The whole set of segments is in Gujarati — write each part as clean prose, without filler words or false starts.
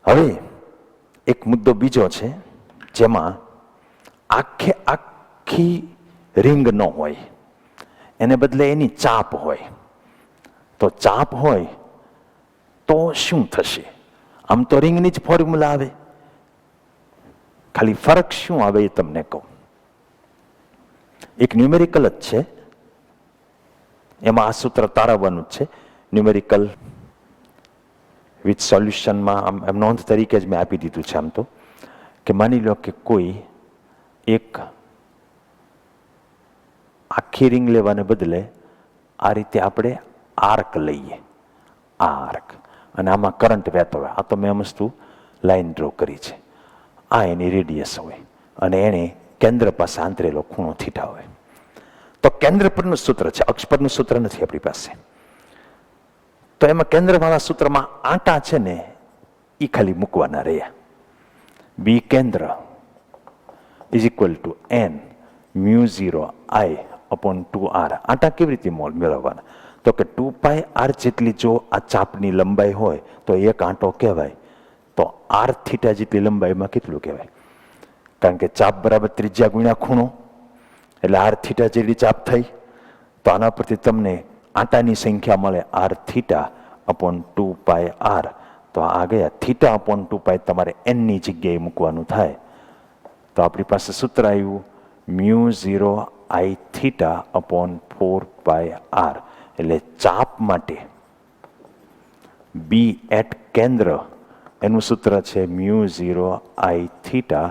હવે એક મુદ્દો બીજો છે જેમાં આખી રિંગ ન હોય, એને બદલે એની ચાપ હોય. તો ચાપ હોય તો શું થશે? આમ તો રિંગની જ ફોર્મ્યુલા આવે, ખાલી ફરક શું આવે એ તમને કહું. એક ન્યુમેરિકલ જ છે, એમાં આ સૂત્ર તારવવાનું જ છે. ન્યુમેરિકલ વિથ સોલ્યુશનમાં આમ નોંધ તરીકે જ મેં આપી દીધું છે. આમ તો કે માની લો કે કોઈ એક આખી રિંગ લેવાને બદલે આ રીતે આપણે આર્ક લઈએ, આર્ક, અને આમાં કરંટ વહેતો હોય. આ તો મેં મસ્તુ લાઈન ડ્રો કરી છે. આ એની રેડિયસ હોય અને એને કેન્દ્ર પાસે આંતરેલો ખૂણો થીટા હોય. તો કેન્દ્ર પરનું સૂત્ર છે, અક્ષ પરનું સૂત્ર નથી આપણી પાસે. તો એમાં કેન્દ્રવાળા સૂત્રમાં આંટા છે ને એ ખાલી મૂકવાના રહ્યા. બી કેન્દ્ર is equal to n mu 0 I upon 2r. આંટા કેવી રીતે મેળવવાના? તો કે 2πr જેટલી જો આ ચાપની લંબાઈ હોય તો એક આંટો કહેવાય. તો r થીટા જેટલી લંબાઈમાં કેટલું કહેવાય? કારણ કે ચાપ બરાબર ત્રિજ્યા ગુણ્યા ખૂણો, એટલે r થીટા જેટલી ચાપ થઈ. તો આના પરથી તમને આંટાની સંખ્યા મળે r થીટા અપોન 2πr. તો આ ગયા થીટા અપોન 2π તમારે એનની જગ્યાએ મૂકવાનું થાય. તો આપણી પાસે સૂત્ર આવ્યું મ્યુ 0 આઈ થીટા અપોન 4πr. એટલે ચાપ માટે બી એટ કેન્દ્ર એનું સૂત્ર છે મ્યુ 0 આઈ થીટા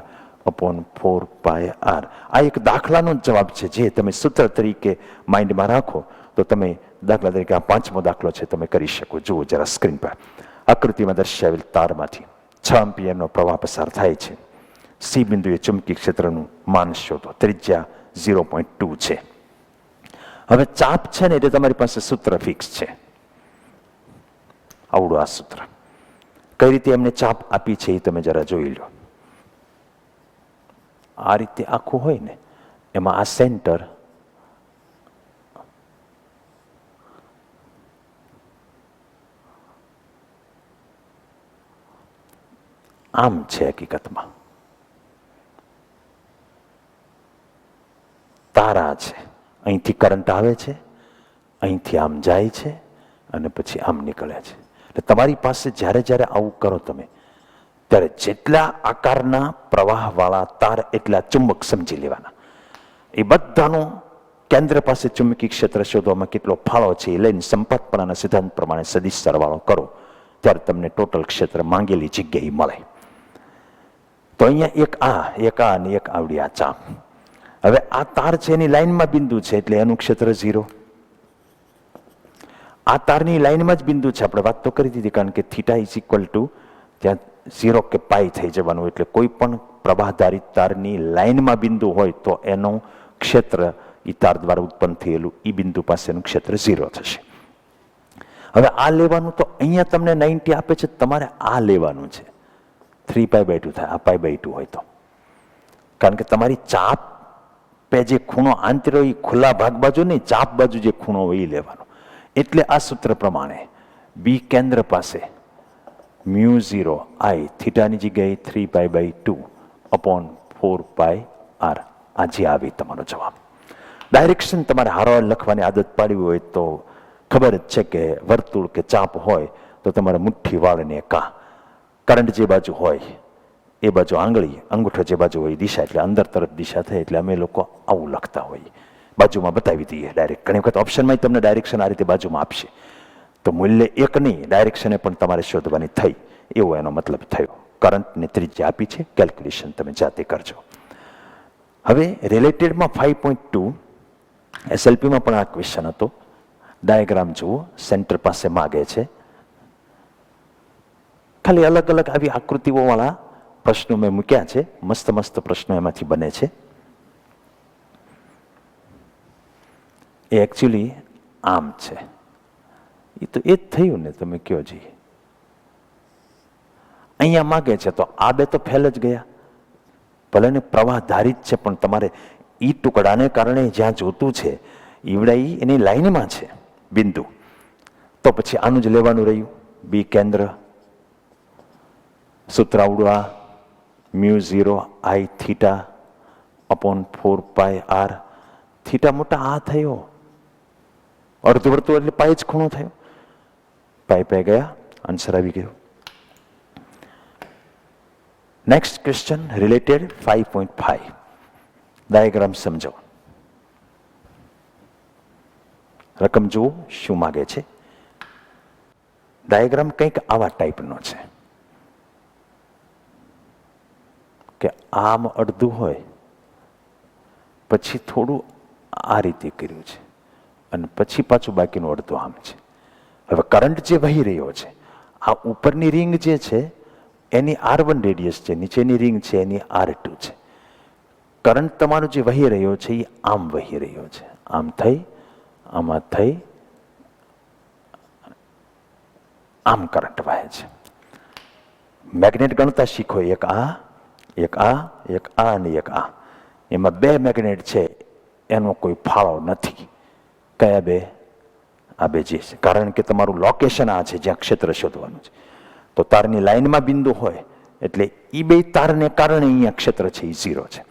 અપોન 4πr. આ એક દાખલાનો જ જવાબ છે, જે તમે સૂત્ર તરીકે માઇન્ડમાં રાખો તો તમે દાખલા તરીકે આ 5મો દાખલો છે તમે કરી શકો. જુઓ જરા સ્ક્રીન પર. આકૃતિમાં દર્શાવેલ તારમાંથી 6 એમ્પિયરનો પ્રવાહ પસાર થાય છે. સી બિંદુએ ચુંબકીય ક્ષેત્રનું માન શોધો. ત્રિજ્યા 0.2 છે. હવે ચાપ છે ને એટલે તમારી પાસે સૂત્ર ફિક્સ છે, આવડું આ સૂત્ર. કઈ રીતે એમને ચાપ આપી છે એ તમે જરા જોઈ લો. આ રીતે આખું હોય ને, એમાં આ સેન્ટર આમ છે. હકીકતમાં તારા છે, અહીંથી કરંટ આવે છે, અહીંથી આમ જાય છે અને પછી આમ નીકળે છે. એટલે તમારી પાસે જ્યારે જ્યારે આવું કરો તમે, ત્યારે જેટલા આકારના પ્રવાહવાળા તાર એટલા ચુંબક સમજી લેવાના. એ બધાનો કેન્દ્ર પાસે ચુંબકીય ક્ષેત્ર શોધવામાં કેટલો ફાળો છે એ લઈને સંપાતપણાના સિદ્ધાંત પ્રમાણે સદિશ સરવાળો કરો, ત્યારે તમને ટોટલ ક્ષેત્ર માંગેલી જગ્યાએ મળે. તો અહીંયા એક આ અને એક આવડી આ ચાપ. હવે આ તાર છે એની લાઈનમાં બિંદુ છે એટલે એનું ક્ષેત્ર 0. આ તારની લાઈનમાં જ બિંદુ છે, આપણે વાત તો કરી દીધી. કારણ કે થીટા ઇઝ ઇક્વલ ટુ ત્યાં 0 કે પાઈ થઈ જવાનું. એટલે કોઈ પણ પ્રવાહધારિત તારની લાઈનમાં બિંદુ હોય તો એનું ક્ષેત્ર એ તાર દ્વારા ઉત્પન્ન થયેલું એ બિંદુ પાસેનું ક્ષેત્ર 0 થશે. હવે આ લેવાનું તો અહીંયા તમને 90 આપે છે, તમારે આ લેવાનું છે. 3π/2 થાય આ π/2 હોય તો. કારણ કે તમારી ચાપ પે જે ખૂણો આંતર્યો એ ખુલ્લા ભાગ બાજુ નહીં, ચાપ બાજુ જે ખૂણો હોય એ લેવાનો. એટલે આ સૂત્ર પ્રમાણે બી કેન્દ્ર પાસે મ્યુ 0 આઈ થીટાની જગ્યાએ 3π/2 અપોન 4πr. આજે આવી તમારો જવાબ. ડાયરેક્શન તમારે હારો લખવાની આદત પાડવી હોય તો ખબર જ છે કે વર્તુળ કે ચાપ હોય તો તમારે મુઠ્ઠી વાળને કરંટ જે બાજુ હોય એ બાજુ આંગળી, અંગૂઠો જે બાજુ હોય દિશા, એટલે અંદર તરફ દિશા થાય. એટલે અમે લોકો આવું લખતા હોઈએ, બાજુમાં બતાવી દઈએ ડાયરેક્ટ. ઘણી વખત ઓપ્શનમાં તમને ડાયરેક્શન આ રીતે બાજુમાં આપશે. તો મૂલ્ય એક નહીં, ડાયરેક્શને પણ તમારે શોધવાની થઈ, એવો એનો મતલબ થયો. કરંટની ત્રિજ્યા આપી છે, કેલ્ક્યુલેશન તમે જાતે કરજો. હવે રિલેટેડમાં 5.2 એસએલપીમાં પણ આ ક્વેશ્ચન હતો. ડાયાગ્રામ જુઓ, સેન્ટર પાસે માગે છે. ખાલી અલગ અલગ આવી આકૃતિઓવાળા પ્રશ્નો મેં મૂક્યા છે. મસ્ત મસ્ત પ્રશ્નો એમાંથી બને છે. એ એકચ્યુઅલી આમ છે. એ તો એ જ થયું ને, તમે કયો જી. અહીંયા માગે છે તો આ બે તો ફેલ જ ગયા. ભલે ને પ્રવાહ ધારિત છે, પણ તમારે ઈ ટુકડાને કારણે જ્યાં જોતું છે ઈવડા એની લાઈનમાં છે બિંદુ. તો પછી આનું જ લેવાનું રહ્યું, બી કેન્દ્ર. સૂત્ર આવડું આ મ્યુ 0 આઈ theta upon 4 pi R. Theta મોટા આ થયો, અર્ધવર્તુળ એટલે પાય જ ખૂણો થયો. પાય પાય ગયા, આન્સર આવી ગયો. Next question related 5.5. ડાયાગ્રામ સમજો. રકમ જુઓ શું માગે છે. ડાયાગ્રામ કંઈક આવા ટાઈપનો છે કે આમ અડધું હોય, પછી થોડું આ રીતે કર્યું છે અને પછી પાછું બાકીનું અડધું આમ છે. હવે કરંટ જે વહી રહ્યો છે, આ ઉપરની રિંગ જે છે એની R1 રેડિયસ છે, નીચેની રિંગ છે એની R2 છે. કરંટ તમારો જે વહી રહ્યો છે એ આમ વહી રહ્યો છે, આમ થઈ આમાં થઈ આમ કરંટ વહે છે. મેગ્નેટ ગણતા શીખો, એક આ એક આ એક આ અને એક આ. એમાં બે મેગ્નેટ છે, એનો કોઈ ફાળો નથી. કયા બે? આ બે જે છે, કારણ કે તમારું લોકેશન આ છે જ્યાં ક્ષેત્ર શોધવાનું છે. તો તારની લાઈનમાં બિંદુ હોય એટલે એ બે તારને કારણે અહીંયા ક્ષેત્ર છે એ 0 છે.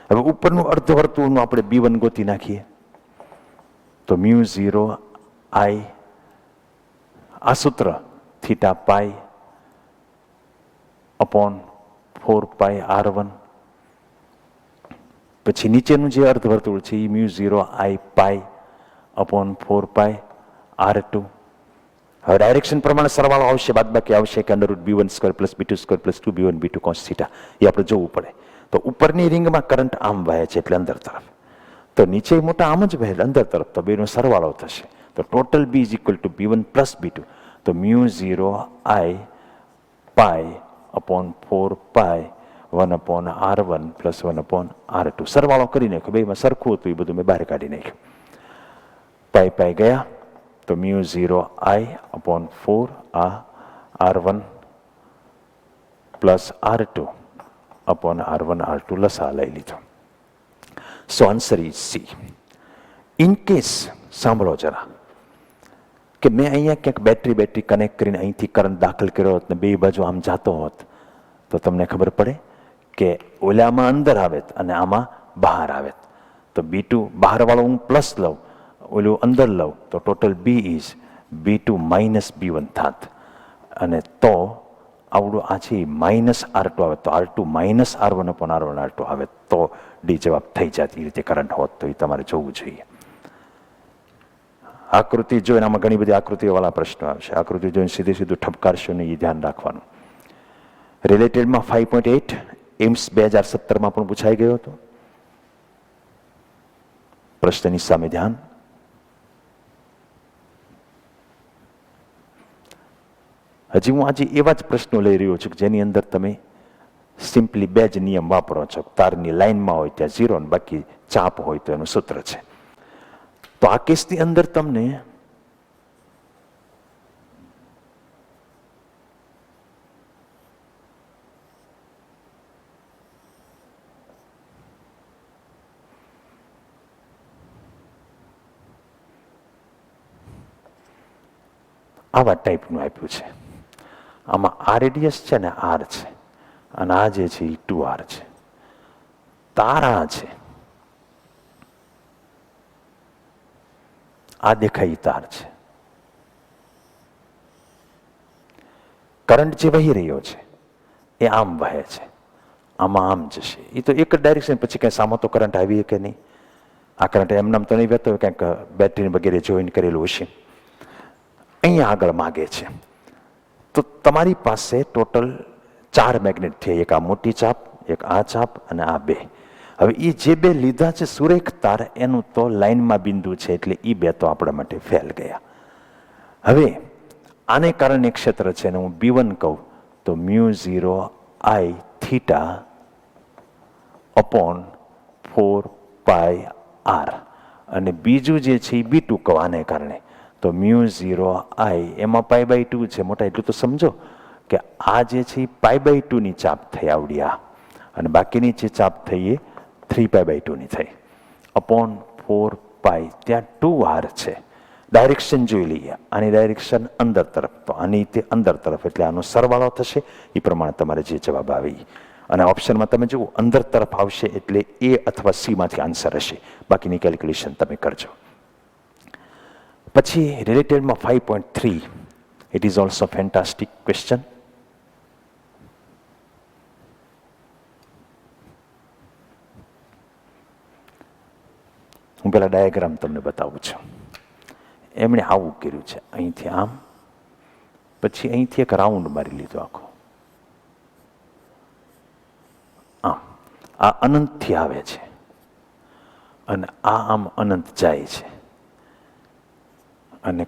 હવે ઉપરનું અર્ધવર્તુળનું આપણે B1 ગોતી નાખીએ તો મ્યુ 0 આઈ, આ સૂત્ર થીટા પાઈ અપોન 4 પાઈ R1. પછી નીચેનું જે અર્ધવર્તુળ છે એ મ્યુ 0 આઈ પાઈ અપોન 4 પાઈ R2. હવે ડાયરેક્શન પ્રમાણે સરવાળો આવશે, બાદબાકી આવશે કે √B1² + B2² + 2B1 B2 cos θ. એ આપણે જોવું પડે. તો ઉપરની રિંગમાં કરંટ આમ વહે છે એટલે અંદર તરફ, તો નીચે મોટા આમ જ વહે અંદર તરફ, તો બેનો સરવાળો થશે. તો ટોટલ B = B1 + B2. તો મ્યુ 0 આઈ પાઈ અપોન 4 પાઈ 1/R1 + 1/R2. સરવાળો કરી નાખ્યો, બેમાં સરખું હતું એ બધું મેં બહાર કાઢી નાખ્યું. પાઈ પાઈ ગયા તો મ્યુ 0 આઈ અપોન 4 આ R1 + R2 upon R1 R2 લસા લઈ લીધો. So answer is C. In case સાંભળો જરા કે મેં અહીંયા ક્યાંક બેટરી કનેક્ટ કરીને અહીંથી કરંટ દાખલ કર્યો હોત ને બે બાજુ આમ જાતો હોત તો તમને ખબર પડે કે ઓલામાં અંદર આવે અને આમાં બહાર આવે. તો B2 બહારવાળો હું પ્લસ લઉં, ઓલું અંદર લઉં, તો total B is B2 - B1 થાત. અને તો આવડું આ છે -R2 આવે તો R2 - R1/R1 R2 આવે તો ડી જવાબ થઈ જાય. એ રીતે કરંટ હોત તો એ તમારે જોવું જોઈએ. આકૃતિ જોઈને આમાં ઘણી બધી આકૃતિઓવાળા પ્રશ્નો આવશે. આકૃતિ જોઈને સીધું ઠપકારશો નહીં, એ ધ્યાન રાખવાનું. રિલેટેડમાં 5.8 એમ્સ 2017માં પણ પૂછાઈ ગયો હતો. પ્રશ્નની સામે ધ્યાન. હજી હું આજે એવા જ પ્રશ્નો લઈ રહ્યો છું જેની અંદર તમે સિમ્પલી બે જ નિયમ વાપરો છો. તારની લાઈનમાં હોય ત્યાં 0 અને બાકી ચાપ હોય તો એનું સૂત્ર છે. તો આ કેસની અંદર તમને આવા ટાઈપનું આપ્યું છે. આમાં આ રેડિયસ છે ને R છે અને આ જે છે એ 2R છે. તારા છે, આ દેખાય તાર છે. કરંટ જે વહી રહ્યો છે એ આમ વહે છે, આમાં આમ જશે. એ તો એક જ ડાયરેક્શન, પછી કઈ સામો તો કરંટ આવી કે નહીં. આ કરંટ એમનામ તો નહીં વહેતો હોય, કંઈક બેટરી વગેરે જોઈન કરેલું હશે. અહીંયા આગળ માગે છે. તો તમારી પાસે ટોટલ 4 મેગ્નેટ છે. એક આ મોટી ચાપ, એક આ ચાપ અને આ બે. હવે એ જે બે લીધા છે સુરેખ તાર, એનું તો લાઈનમાં બિંદુ છે એટલે એ બે તો આપણા માટે ફેલ ગયા. હવે આને કારણે ક્ષેત્ર છે ને હું B1 કહું તો મ્યુ 0 આઈ થીટા અપોન 4 પાઈ R. અને બીજું જે છે એ B2 કહું આને કારણે તો મ્યુ 0 આઈ, એમાં π/2 છે. મોટા એટલું તો સમજો કે આ જે છે એ π/2 ની ચાપ થઈ આવડી આ, અને બાકીની જે ચાપ થઈ એ 3π/2 ની થઈ અપોન 4 પાઈ. ત્યાં 2R છે ડાયરેક્શન જોઈ લઈએ. આની ડાયરેક્શન અંદર તરફ, તો આની તે અંદર તરફ, એટલે આનો સરવાળો થશે. એ પ્રમાણે તમારે જે જવાબ આવે એ. અને ઓપ્શનમાં તમે જુઓ અંદર તરફ આવશે એટલે એ અથવા સીમાંથી આન્સર હશે. બાકીની કેલ્ક્યુલેશન તમે કરજો. પછી રિલેટેડમાં 5.3, it is also fantastic question. હું પેલા ડાયાગ્રામ તમને બતાવું છું. એમણે આવું કર્યું છે, અહીંથી આમ, પછી અહીંથી એક રાઉન્ડ મારી લીધો આખો આમ. આ અનંતથી આવે છે અને આ આમ અનંત જાય છે, અને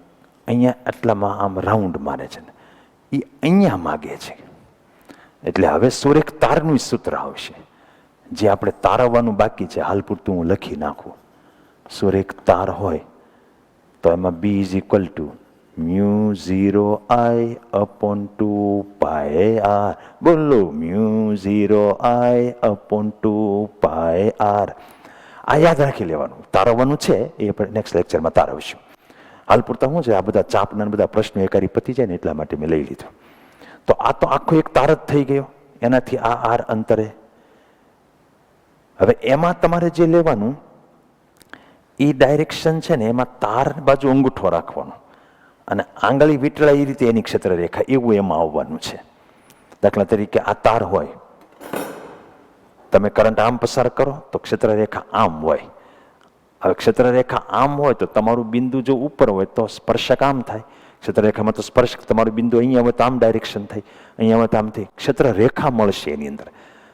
અહીંયા આટલામાં આમ રાઉન્ડ મારે છે ને એ અહીંયા માગે છે. એટલે હવે સુરેખ તારનું સૂત્ર આવશે, જે આપણે તારવવાનું બાકી છે. હાલ પૂરતું હું લખી નાખું. સુરેખ તાર હોય તો એમાં B is equal two μ0I/2πr. બોલો, μ0I/2πr. આ યાદ રાખી લેવાનું. તારવવાનું છે એ આપણે નેક્સ્ટ લેક્ચરમાં તારવશું. હાલ પૂરતા શું છે, આ બધા ચાપના બધા પ્રશ્નો એકારી પતી જાય ને એટલા માટે મેં લઈ લીધું. તો આ તો આખો એક તાર જ થઈ ગયો, એનાથી આ આર અંતરે. હવે એમાં તમારે જે લેવાનું એ ડાયરેક્શન છે ને, એમાં તાર બાજુ અંગૂઠો રાખવાનો અને આંગળી વીંટળાય એ રીતે એની ક્ષેત્ર રેખા એવું એમાં આવવાનું છે. દાખલા તરીકે આ તાર હોય, તમે કરંટ આમ પસાર કરો તો ક્ષેત્ર રેખા આમ હોય. હવે ક્ષેત્ર રેખા આમ હોય તો તમારું બિંદુ જો ઉપર હોય તો સ્પર્શક આમ થાય. ક્ષેત્ર રેખામાં તો સ્પર્શક તમારું બિંદુ અહીંયા હોય તો આમ ડાયરેક્શન થાય, અહીંયા હોય તો આમ થાય. ક્ષેત્ર રેખા મળશે એની અંદર.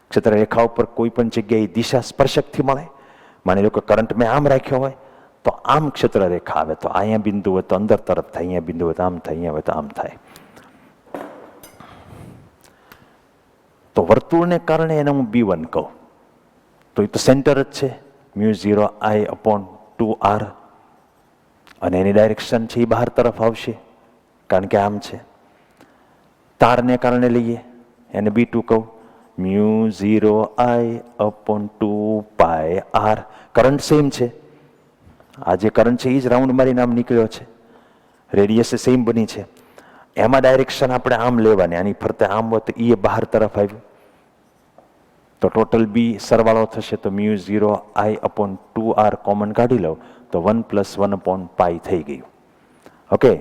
ક્ષેત્ર રેખા ઉપર કોઈ પણ જગ્યાએ દિશા સ્પર્શકથી મળે. માની લો કે કરંટ મેં આમ રાખ્યો હોય તો આમ ક્ષેત્ર રેખા આવે, તો અહીંયા બિંદુ હોય તો અંદર તરફ થાય, અહીંયા બિંદુ હોય તો આમ થાય, અહીંયા હોય તો આમ થાય. તો વર્તુળને કારણે એને હું B1 કહું તો એ તો સેન્ટર જ છે, μ0I/2r. અને એની ડાયરેક્શન છે એ બહાર તરફ આવશે કારણ કે આમ છે. તારને કારણે લઈએ એને B2 કહું, μ0I/2πr. કરંટ સેમ છે, આ જે કરંટ છે એ જ રાઉન્ડ મારી નામ નીકળ્યો છે, રેડિયસ સેમ બની છે. એમાં ડાયરેક્શન આપણે આમ લેવાની, આની ફરતે આમ હોય તો એ બહાર તરફ આવ્યું. તો ટોટલ બી સરવાળો થશે તો μ0I/2r કોમન કાઢી લઉં તો 1+1/π થઈ ગયું. ઓકે,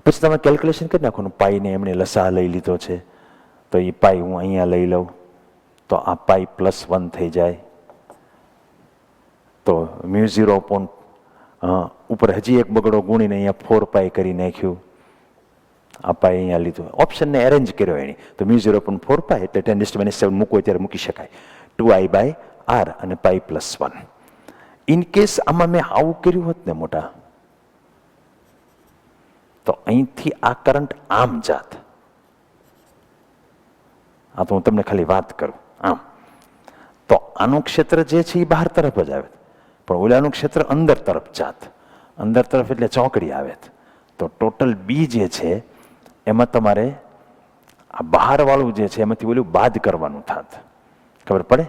પછી તમે કેલ્ક્યુલેશન કરી નાખવાનું. પાઈને એમણે લસા લઈ લીધો છે તો એ પાઈ હું અહીંયા લઈ લઉં તો આ પાઈ +1 થઈ જાય. તો μ0 ઉપર હજી એક બગડો ગુણીને અહીંયા 4π કરી નાખ્યું. આ પાઈ અહીંયા લીધું, ઓપ્શનને એરેન્જ કર્યો એની. તો μ0/4π એટલે 10⁻⁷ મૂકવો ત્યારે મૂકી શકાય. 2I/r અને પાઈ +1. ઇન કેસ આમાં મેં આવું કર્યું હોત ને મોટા, તો અહીંથી આ કરંટ આમ જાત. આ તો હું તમને ખાલી વાત કરું આમ, તો આનું ક્ષેત્ર જે છે એ બહાર તરફ જ આવે, પણ ઓલાનું ક્ષેત્ર અંદર તરફ જાત. અંદર તરફ એટલે ચોકડી આવે. તો ટોટલ બી જે છે એમાં તમારે આ બહારવાળું જે છે એમાંથી ઓલું બાદ કરવાનું થાત. ખબર પડે?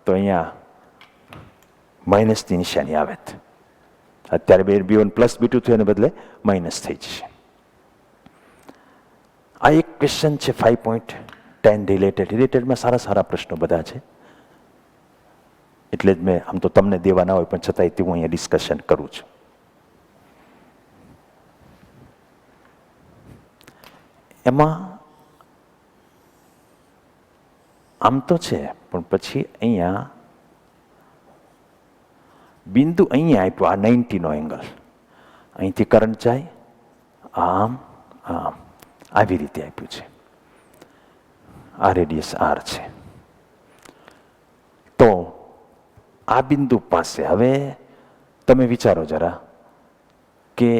તો અહીંયા માઇનસની નિશાની આવે. અત્યારે B1 + B2 થયું એને બદલે માઇનસ થઈ જશે. આ એક ક્વેશ્ચન છે 5.10 રિલેટેડમાં સારા સારા પ્રશ્નો બધા છે, એટલે જ મેં આમ તો તમને દેવા ના હોય પણ છતાંય હું અહીંયા ડિસ્કશન કરું છું. એમાં આમ તો છે પણ પછી અહીંયા બિંદુ અહીંયા આપ્યું, આ 90 નો એંગલ. અહીંથી કરંટ જાય આમ આમ આવી રીતે આપ્યું છે. આ રેડિયસ R છે. તો આ બિંદુ પાસે હવે તમે વિચારો જરા કે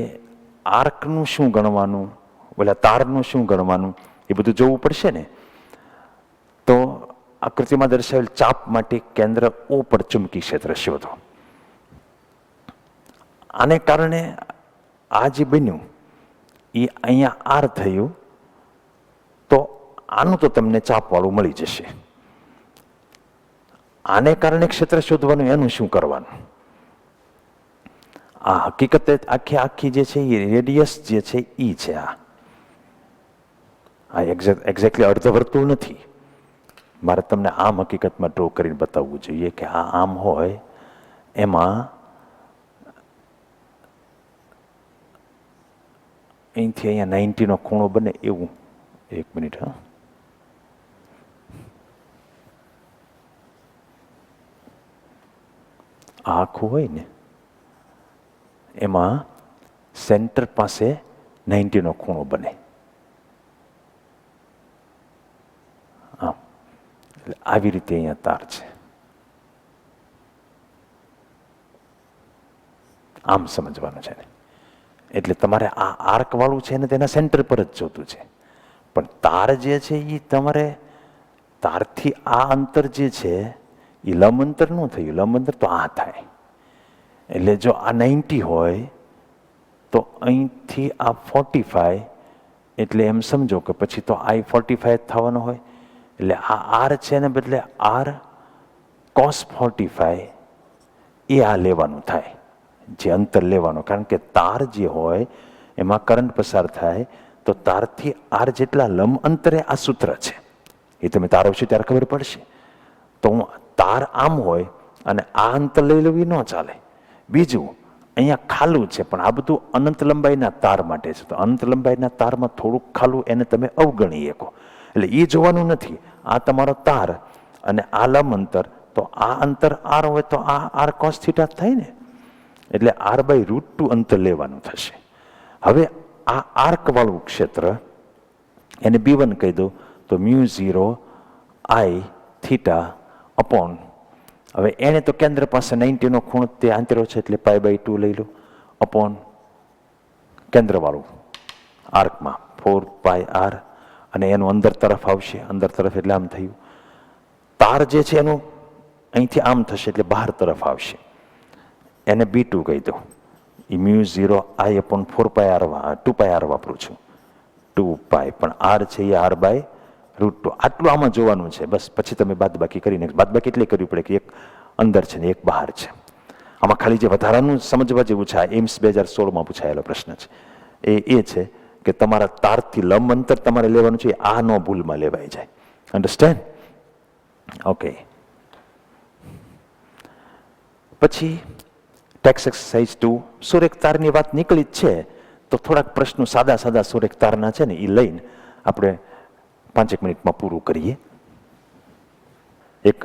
આર્કનું શું ગણવાનું, ઓલા તારનું શું ગણવાનું, એ બધું જોવું પડશે ને. તો આકૃતિમાં દર્શાવેલ ચાપ માટે કેન્દ્ર O પર ચુંબકી ક્ષેત્ર શોધો. આને કારણે આ જે બન્યું એ અહીંયા R થયું, તો આનું તો તમને ચાપવાળું મળી જશે. આને કારણે ક્ષેત્ર શોધવાનું, એનું શું કરવાનું? આ હકીકતે આખી આખી જે છે એ રેડિયસ જે છે એ છે. આ એક્ઝેક્ટલી અર્ધવર્તુળ નથી. મારે તમને આમ હકીકતમાં ડ્રો કરીને બતાવવું જોઈએ કે આ આમ હોય એમાં અહીંથી અહીંયા 90નો ખૂણો બને એવું. એક મિનિટ. હા, આખું હોય ને એમાં સેન્ટર પાસે 90નો ખૂણો બને. આમ એટલે આવી રીતે અહીંયા તાર છે. આમ સમજવાનું છે ને. એટલે તમારે આ આર્ક વાળું છે ને તેના સેન્ટર પર જ જોતું છે. પણ તાર જે છે એ તમારે તારથી આ અંતર જે છે એ લંબ અંતર ન થયું. લંબ અંતર તો આ થાય. એટલે જો આ 90 હોય તો અહીંથી આ 45, એટલે એમ સમજો કે પછી તો આ 45 થવાનો હોય. એટલે આ આર છે ને બદલે આર cos 45 એ આ લેવાનું થાય, જે અંતર લેવાનું. કારણ કે તાર જે હોય એમાં કરંટ પસાર થાય તો તારથી આર જેટલા લંબ અંતરે આ સૂત્ર છે. એ તમે તાર આવશે ત્યારે ખબર પડશે. તો હું તાર આમ હોય અને આ અંતર લઈ લેવું ન ચાલે. બીજું અહીંયા ખાલું છે, પણ આ બધું અનંત લંબાઈના તાર માટે છે. તો અનંત લંબાઈના તારમાં થોડુંક ખાલું એને તમે અવગણી શકો. એટલે એ જોવાનું નથી. આ તમારો તાર અને આ લંબ અંતર, તો આ અંતર આર હોય તો આ આર cos થીટા થાય ને. એટલે r/√2 અંતર લેવાનું થશે. હવે આ આર્ક વાળું ક્ષેત્ર એને B1 કહી દો તો μ0 I થીટા અપોન, હવે એને તો કેન્દ્ર પાસે 90નો ખૂણો તે આંતરો છે એટલે π/2 લઈ લો અપોન કેન્દ્ર વાળું આર્કમાં 4πr, અને એનું અંદર તરફ આવશે. અંદર તરફ એટલે આમ થયું. તાર જે છે એનું અહીંથી આમ થશે એટલે બહાર તરફ આવશે. એને B2 કહી દો. એ μ0 I અપોન 4πr 2πr વાપરું છું. 2π, પણ r છે એ r/√2. આટલું આમાં જોવાનું છે બસ. પછી તમે બાદબાકી કરીને, બાદબાકી એટલે કરવી પડે કે એક અંદર છે ને એક બહાર છે. આમાં ખાલી જે વધારાનું સમજવા જેવું છે, આ એમ્સ 2016માં પૂછાયેલો પ્રશ્ન છે, એ છે કે તમારા તારથી લંબ અંતર તમારે લેવાનું છે. આ નો ભૂલમાં લેવાઈ જાય. અન્ડરસ્ટેન્ડ? ઓકે. પછી ટેક્સ એક્સરસાઇઝ 2, સુરેખ તારની વાત નીકળી જ છે તો થોડાક પ્રશ્નો સાદા સાદા સુરેખ તારના છે ને એ લઈને આપણે 5 મિનિટમાં પૂરું કરીએ. એક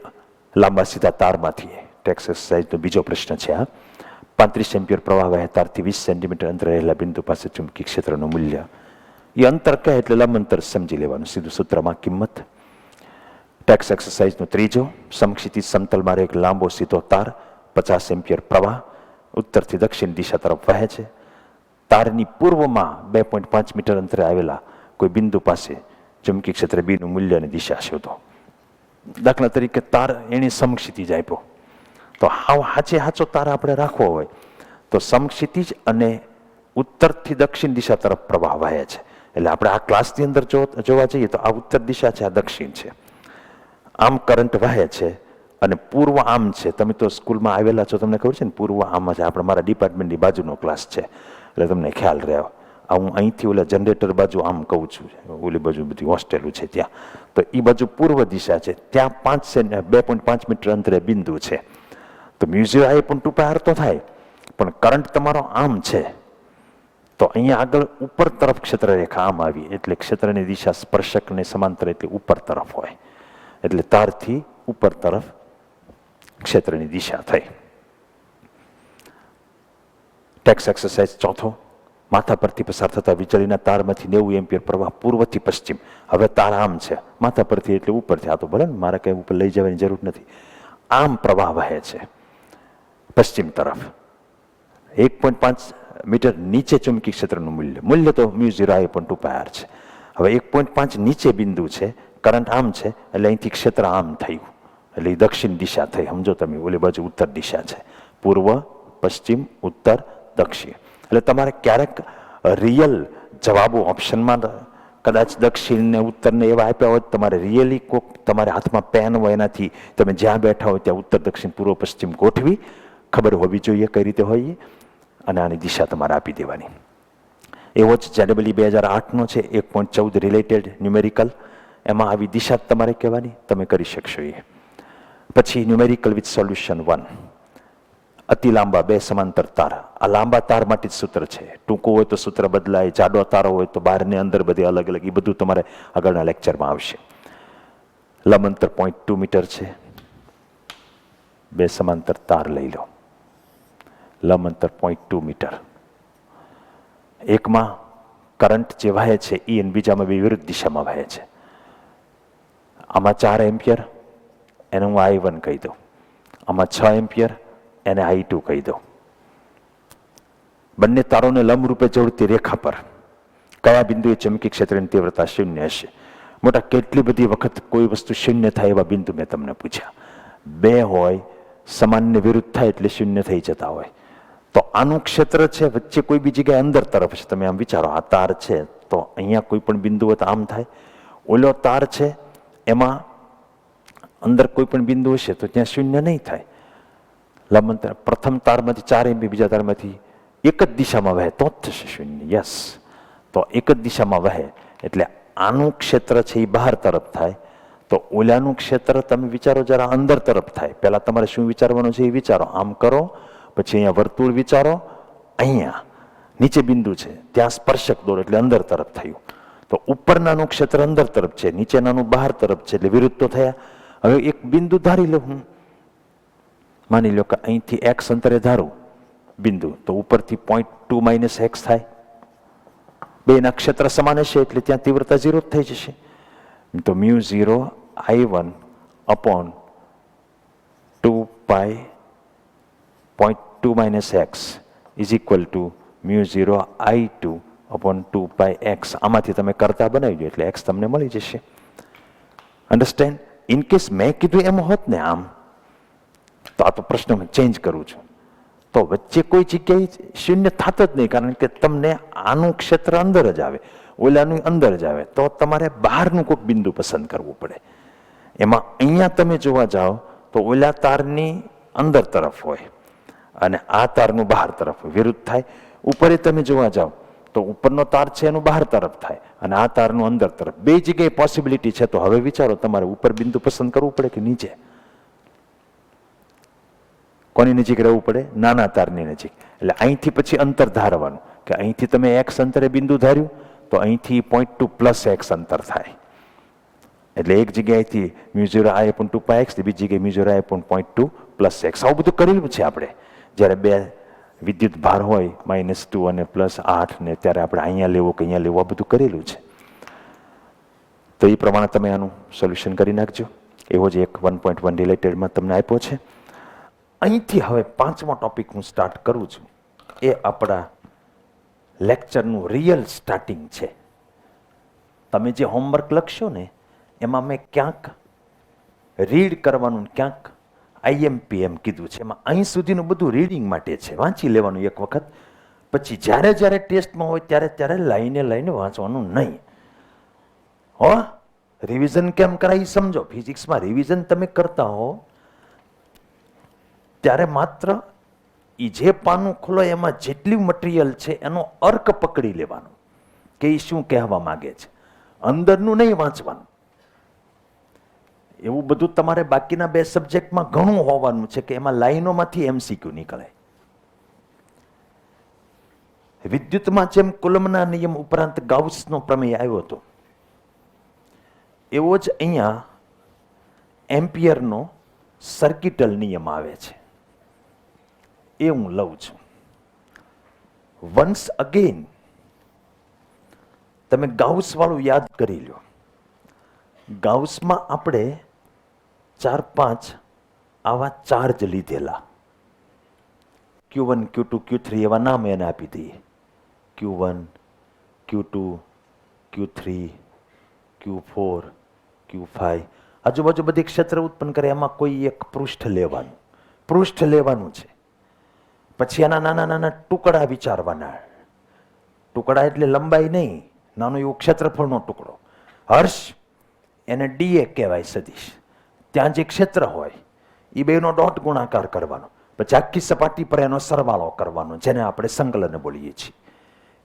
લાંબા સીધા તારમાંથી ટેક્સ એક્સરસાઇઝનો બીજો પ્રશ્ન છે. આ 35 એમ્પિયર પ્રવાહ વહે તારથી 20 સેન્ટીમીટર અંતરે રહેલા બિંદુ પાસે ચુંબકીય ક્ષેત્રનું મૂલ્ય. એ અંતર કહે એટલે લંબ અંતર સમજી લેવાનું, સીધું સૂત્રમાં કિંમત. ટેક્સ એક્સરસાઇઝનો ત્રીજો, સમક્ષિતિજ સમતલમાં એક લાંબો સીધો તાર 50 એમ્પિયર પ્રવાહ ઉત્તરથી દક્ષિણ દિશા તરફ વહે છે. તારની પૂર્વમાં 2.5 મીટર અંતરે આવેલા કોઈ બિંદુ પાસે ચુંબકીય ક્ષેત્ર B નું મૂલ્ય અને દિશા શોધો. દાખલા તરીકે તાર એની સમક્ષિતિજ આપ્યો, તો સાચો તાર આપણે રાખવો હોય તો સમક્ષિતિજ અને ઉત્તરથી દક્ષિણ દિશા તરફ પ્રવાહ વહે છે. એટલે આપણે આ ક્લાસની અંદર જોવા જઈએ તો આ ઉત્તર દિશા છે, આ દક્ષિણ છે. આમ કરંટ વહે છે અને પૂર્વ આમ છે. તમે તો સ્કૂલમાં આવેલા છો, તમને ખબર છે ને પૂર્વ આમ છે. આપણે મારા ડિપાર્ટમેન્ટની બાજુનો ક્લાસ છે એટલે તમને ખ્યાલ રહ્યો. આ હું અહીંથી ઓલા જનરેટર બાજુ આમ કહું છું, ઓલી બાજુ બધી હોસ્ટેલું છે ત્યાં, તો એ બાજુ પૂર્વ દિશા છે. ત્યાં 2.5 મીટર અંતરે બિંદુ છે. તો μ0 I પણ 2πr તો થાય, પણ કરંટ તમારો આમ છે તો અહીંયા આગળ ઉપર તરફ ક્ષેત્ર રેખા આમ આવી એટલે ક્ષેત્રની દિશા સ્પર્શકને સમાંતર એટલે ઉપર તરફ હોય. એટલે તારથી ઉપર તરફ ક્ષેત્રની દિશા થઈ. ટેક્સ એક્સરસાઇઝ ચોથો, માથા પરથી પસાર થતા વીજળીના તારમાંથી 90 એમ્પિયર પ્રવાહ પૂર્વથી પશ્ચિમ. હવે તાર આમ છે, માથા પરથી એટલે ઉપરથી. આ તો ભલે ને મારે કઈ ઉપર લઈ જવાની જરૂર નથી. આમ પ્રવાહ વહે છે પશ્ચિમ તરફ. 1.5 મીટર નીચે ચુંબકીય ક્ષેત્રનું મૂલ્ય તો μ0 I પણ 2πr છે. હવે 1.5 નીચે બિંદુ છે, કરંટ આમ છે એટલે અહીંથી ક્ષેત્ર આમ થયું એટલે એ દક્ષિણ દિશા થઈ. સમજો તમે, ઓલી બાજુ ઉત્તર દિશા છે. પૂર્વ, પશ્ચિમ, ઉત્તર, દક્ષિણ. એટલે તમારે ક્યારેક રિયલ જવાબો ઓપ્શનમાં કદાચ દક્ષિણ ને ઉત્તર ને એવા આપ્યા હોય, તમારે રિયલી કોક તમારે હાથમાં પેન હોય એનાથી તમે જ્યાં બેઠા હોય ત્યાં ઉત્તર, દક્ષિણ, પૂર્વ, પશ્ચિમ ગોઠવી ખબર હોવી જોઈએ કઈ રીતે હોય. અને આની દિશા તમારે આપી દેવાની. એવો જ JEE 2008નો છે 1.14 રિલેટેડ ન્યુમેરિકલ, એમાં આવી દિશા તમારે કહેવાની, તમે કરી શકશો એ. પછી ન્યુમેરિકલ વિથ સોલ્યુશન 1, અતિ લાંબા બે સમાંતર તાર. આ લાંબા તાર માટે જ સૂત્ર છે, ટૂંકો હોય તો સૂત્ર બદલાય, જાડો તારો હોય તો બહાર ને અંદર બધી અલગ અલગ, એ બધું તમારે આગળના લેક્ચરમાં આવશે. લંબ અંતર 0.2 મીટર છે. બે સમાંતર તાર લઈ લો, લંબ અંતર 0.2 મીટર. એકમાં કરંટ જે વહે છે એ અને બીજામાં બે વિરુદ્ધ દિશામાં વહે છે. આમાં 4 એમ્પિયર, એને હું I1 કહી દઉં. આમાં 6 એમ્પિયર, એને I2 કહી દઉં. બંને તારોને લંબરૂપે જોડતી રેખા પર કયા બિંદુએ ચુંબકીય ક્ષેત્રની તીવ્રતા શૂન્ય હશે? મોટા કેટલી બધી વખત કોઈ વસ્તુ શૂન્ય થાય એવા બિંદુ મેં તમને પૂછ્યા. બે હોય, સમાનને વિરુદ્ધ થાય એટલે શૂન્ય થઈ જતા હોય. તો આનું ક્ષેત્ર છે વચ્ચે કોઈ બી જગ્યાએ અંદર તરફ છે. તમે આમ વિચારો, આ તાર છે તો અહીંયા કોઈ પણ બિંદુ હોય તો આમ થાય. ઓલો તાર છે એમાં અંદર કોઈ પણ બિંદુ હશે તો ત્યાં શૂન્ય નહીં થાય. લંબ અંતર પ્રથમ તારમાંથી 4 એમ્પી, બીજા તારમાંથી એક જ દિશામાં વહે તો જ થશે શૂન્ય. યસ, તો એક જ દિશામાં વહે એટલે આનું ક્ષેત્ર છે એ બહાર તરફ થાય, તો ઓલાનું ક્ષેત્ર તમે વિચારો જરા અંદર તરફ થાય. પહેલા તમારે શું વિચારવાનું છે એ વિચારો. આમ કરો, પછી અહીંયા વર્તુળ વિચારો, અહીંયા નીચે બિંદુ છે ત્યાં સ્પર્શક દોરો એટલે અંદર તરફ થયું. તો ઉપરનાનું ક્ષેત્ર અંદર તરફ છે, નીચેનાનું બહાર તરફ છે એટલે વિરુદ્ધ તો થયા. હવે એક બિંદુ ધારી લો, હું માની લો કે અહીંથી x અંતરે ધારું બિંદુ, તો ઉપરથી 0.2 - x થાય. બેના ક્ષેત્ર સમાન હશે એટલે ત્યાં તીવ્રતા 0 જ થઈ જશે. તો μ0 I1 upon 2 pi 0.2 - x is equal to μ0 I2 upon 2 pi x. આમાંથી તમે કરતા બનાવી દો એટલે x તમને મળી જશે. અન્ડરસ્ટેન્ડ? ઇન કેસ મેં કીધું એમ હોત ને આમ, તો આ તો પ્રશ્ન હું ચેન્જ કરું છું, તો વચ્ચે કોઈ જગ્યાએ શૂન્ય થતો જ નહીં, કારણ કે તમને આનું ક્ષેત્ર અંદર જ આવે, ઓલાનું અંદર જ આવે, તો તમારે બહારનું કોઈક બિંદુ પસંદ કરવું પડે. એમાં અહીંયા તમે જોવા જાઓ તો ઓલા તારની અંદર તરફ હોય અને આ તારનું બહાર તરફ હોય, વિરુદ્ધ થાય. ઉપરે તમે જોવા જાઓ તો ઉપરનો તાર છે એનું બહાર તરફ થાય અને આ તારનું અંદર તરફ. બે જગ્યાએ પોસિબિલિટી છે. તો હવે વિચારો, તમારે ઉપર બિંદુ પસંદ કરવું પડે કે નીચે? કોની નજીક રહેવું પડે? નાના તારની નજીક. એટલે અહીંથી પછી અંતર ધારવાનું કે અહીંથી તમે x અંતરે બિંદુ ધાર્યું તો અહીંથી 0.2 + x અંતર થાય. એટલે એક જગ્યાએથી μ0 I upon 2 pi x, બીજી જગ્યાએ μ0 I upon 0.2 + x. આવું બધું કરેલું છે આપણે. જ્યારે બે વિદ્યુત ભાર હોય -2 અને +8 ને, ત્યારે આપણે અહીંયા લેવો કે અહીંયા લેવું, આ બધું કરેલું છે. તો એ પ્રમાણે તમે આનું સોલ્યુશન કરી નાખજો. એવો જ એક 1.1 રિલેટેડમાં તમને આપ્યો છે. અહીંથી હવે 5મો ટોપિક હું સ્ટાર્ટ કરું છું. એ આપણા લેક્ચરનું રિયલ સ્ટાર્ટિંગ છે. તમે જે હોમવર્ક લખશો ને એમાં મેં ક્યાંક રીડ કરવાનું, ક્યાંક IMPM કીધું છે. એમાં અહીં સુધીનું બધું રીડિંગ માટે છે, વાંચી લેવાનું એક વખત. પછી જ્યારે જ્યારે ટેસ્ટમાં હોય ત્યારે ત્યારે લાઈને લાઈને વાંચવાનું નહીં. હો, રિવિઝન કેમ કરાય સમજો. ફિઝિક્સમાં રિવિઝન તમે કરતા હો ત્યારે માત્ર એ જે પાનું ખોલો એમાં જેટલું મટીરિયલ છે એનો અર્ક પકડી લેવાનો કે એ શું કહેવા માંગે છે, અંદરનું નહીં વાંચવાનું. એવું બધું તમારે બાકીના 2 સબ્જેક્ટમાં ઘણું હોવાનું છે કે એમાં લાઈનોમાંથી MCQ નીકળે. વિદ્યુતમાં જેમ કુલમના નિયમ ઉપરાંત ગાઉસનો પ્રમેય આવ્યો હતો, એવો જ અહીંયા એમ્પિયરનો સર્કિટલ નિયમ આવે છે. એ હું લઉં છું. વન્સ અગેન તમે ગાઉસ વાળું યાદ કરી લો. ગાઉસમાં આપણે 4-5 આવા ચાર્જ લીધેલા, Q1 Q2 Q3 એવા નામ એને આપી દઈએ. Q1 Q2 Q3 Q4 Q5. આજુબાજુ બધી ક્ષેત્ર ઉત્પન્ન કરે. એમાં કોઈ એક પૃષ્ઠ લેવાનું છે. પછી એના નાના નાના ટુકડા વિચારવાના. ટુકડા એટલે લંબાઈ નહીં, નાનું એવું ક્ષેત્રફળનો ટુકડો. હર્ષ, એને DA કહેવાય સદિશ. ત્યાં જે ક્ષેત્ર હોય એ બેનો ડોટ ગુણાકાર કરવાનો. પછી આખી સપાટી પર એનો સરવાળો કરવાનો, જેને આપણે સંકલન બોલીએ છીએ,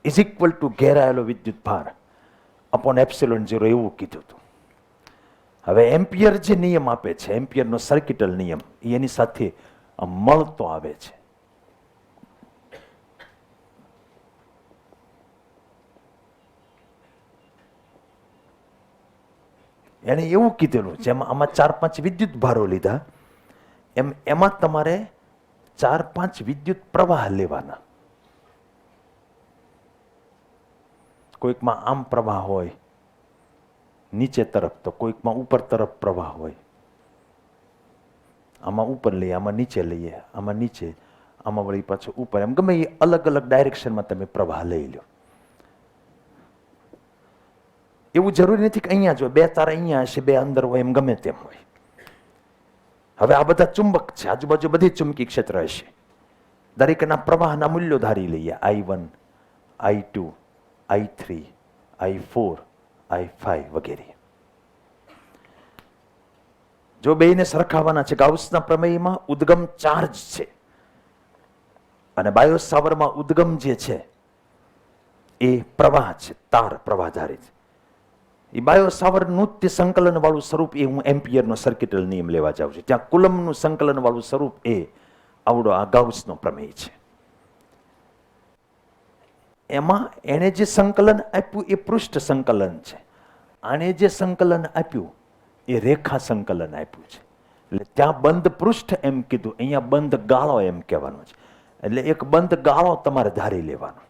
ઇઝ ઇક્વલ ટુ ઘેરાયેલો વિદ્યુત ભાર અપોન એપ્સિલોન 0 એવું કીધું હતું. હવે એમ્પિયર જે નિયમ આપે છે, એમ્પિયરનો સર્કિટલ નિયમ, એની સાથે મળતો આવે છે. એને એવું કીધેલું, જેમાં આમાં 4-5 વિદ્યુત ભારો લીધા, એમાં તમારે 4-5 વિદ્યુત પ્રવાહ લેવાના. કોઈકમાં આમ પ્રવાહ હોય નીચે તરફ, તો કોઈકમાં ઉપર તરફ પ્રવાહ હોય. આમાં ઉપર લઈએ, આમાં નીચે લઈએ, આમાં નીચે, આમાં વળી પાછું ઉપર, એમ ગમે એ અલગ અલગ ડાયરેક્શનમાં તમે પ્રવાહ લઈ લો. એવું જરૂરી નથી કે અહીંયા જો 2 તાર અહીંયા હશે, 2 અંદર હોય, એમ ગમે તેમ હોય. હવે આ બધા ચુંબક છે, આજુબાજુ બધી ચુંબકી ક્ષેત્ર હશે. દરેકના પ્રવાહના મૂલ્યો ધારી લઈએ, I1, I2, I3, I4, I5 વગેરે. જો બેયને સરખાવવાના છે, ગાઉસના પ્રમેયમાં ઉદ્ગમ ચાર્જ છે અને બાયો સાવરમાં ઉદ્ગમ જે છે એ પ્રવાહ છે, તાર પ્રવાહધારિત. એ બાયો સાવર નૃત્ય સંકલન વાળું સ્વરૂપ એ હું એમ્પિયરનો સર્કિટલ નિયમ લેવા જાઉં છું. ત્યાં કુલમનું સંકલન વાળું સ્વરૂપ એ આવડો આ ગાઉસનો પ્રમેય છે. એમાં એને જે સંકલન આપ્યું એ પૃષ્ઠ સંકલન છે, આને જે સંકલન આપ્યું એ રેખા સંકલન આપ્યું છે. એટલે ત્યાં બંધ પૃષ્ઠ એમ કીધું, અહીંયા બંધ ગાળો એમ કહેવાનું છે. એટલે એક બંધ ગાળો તમારે ધારી લેવાનો.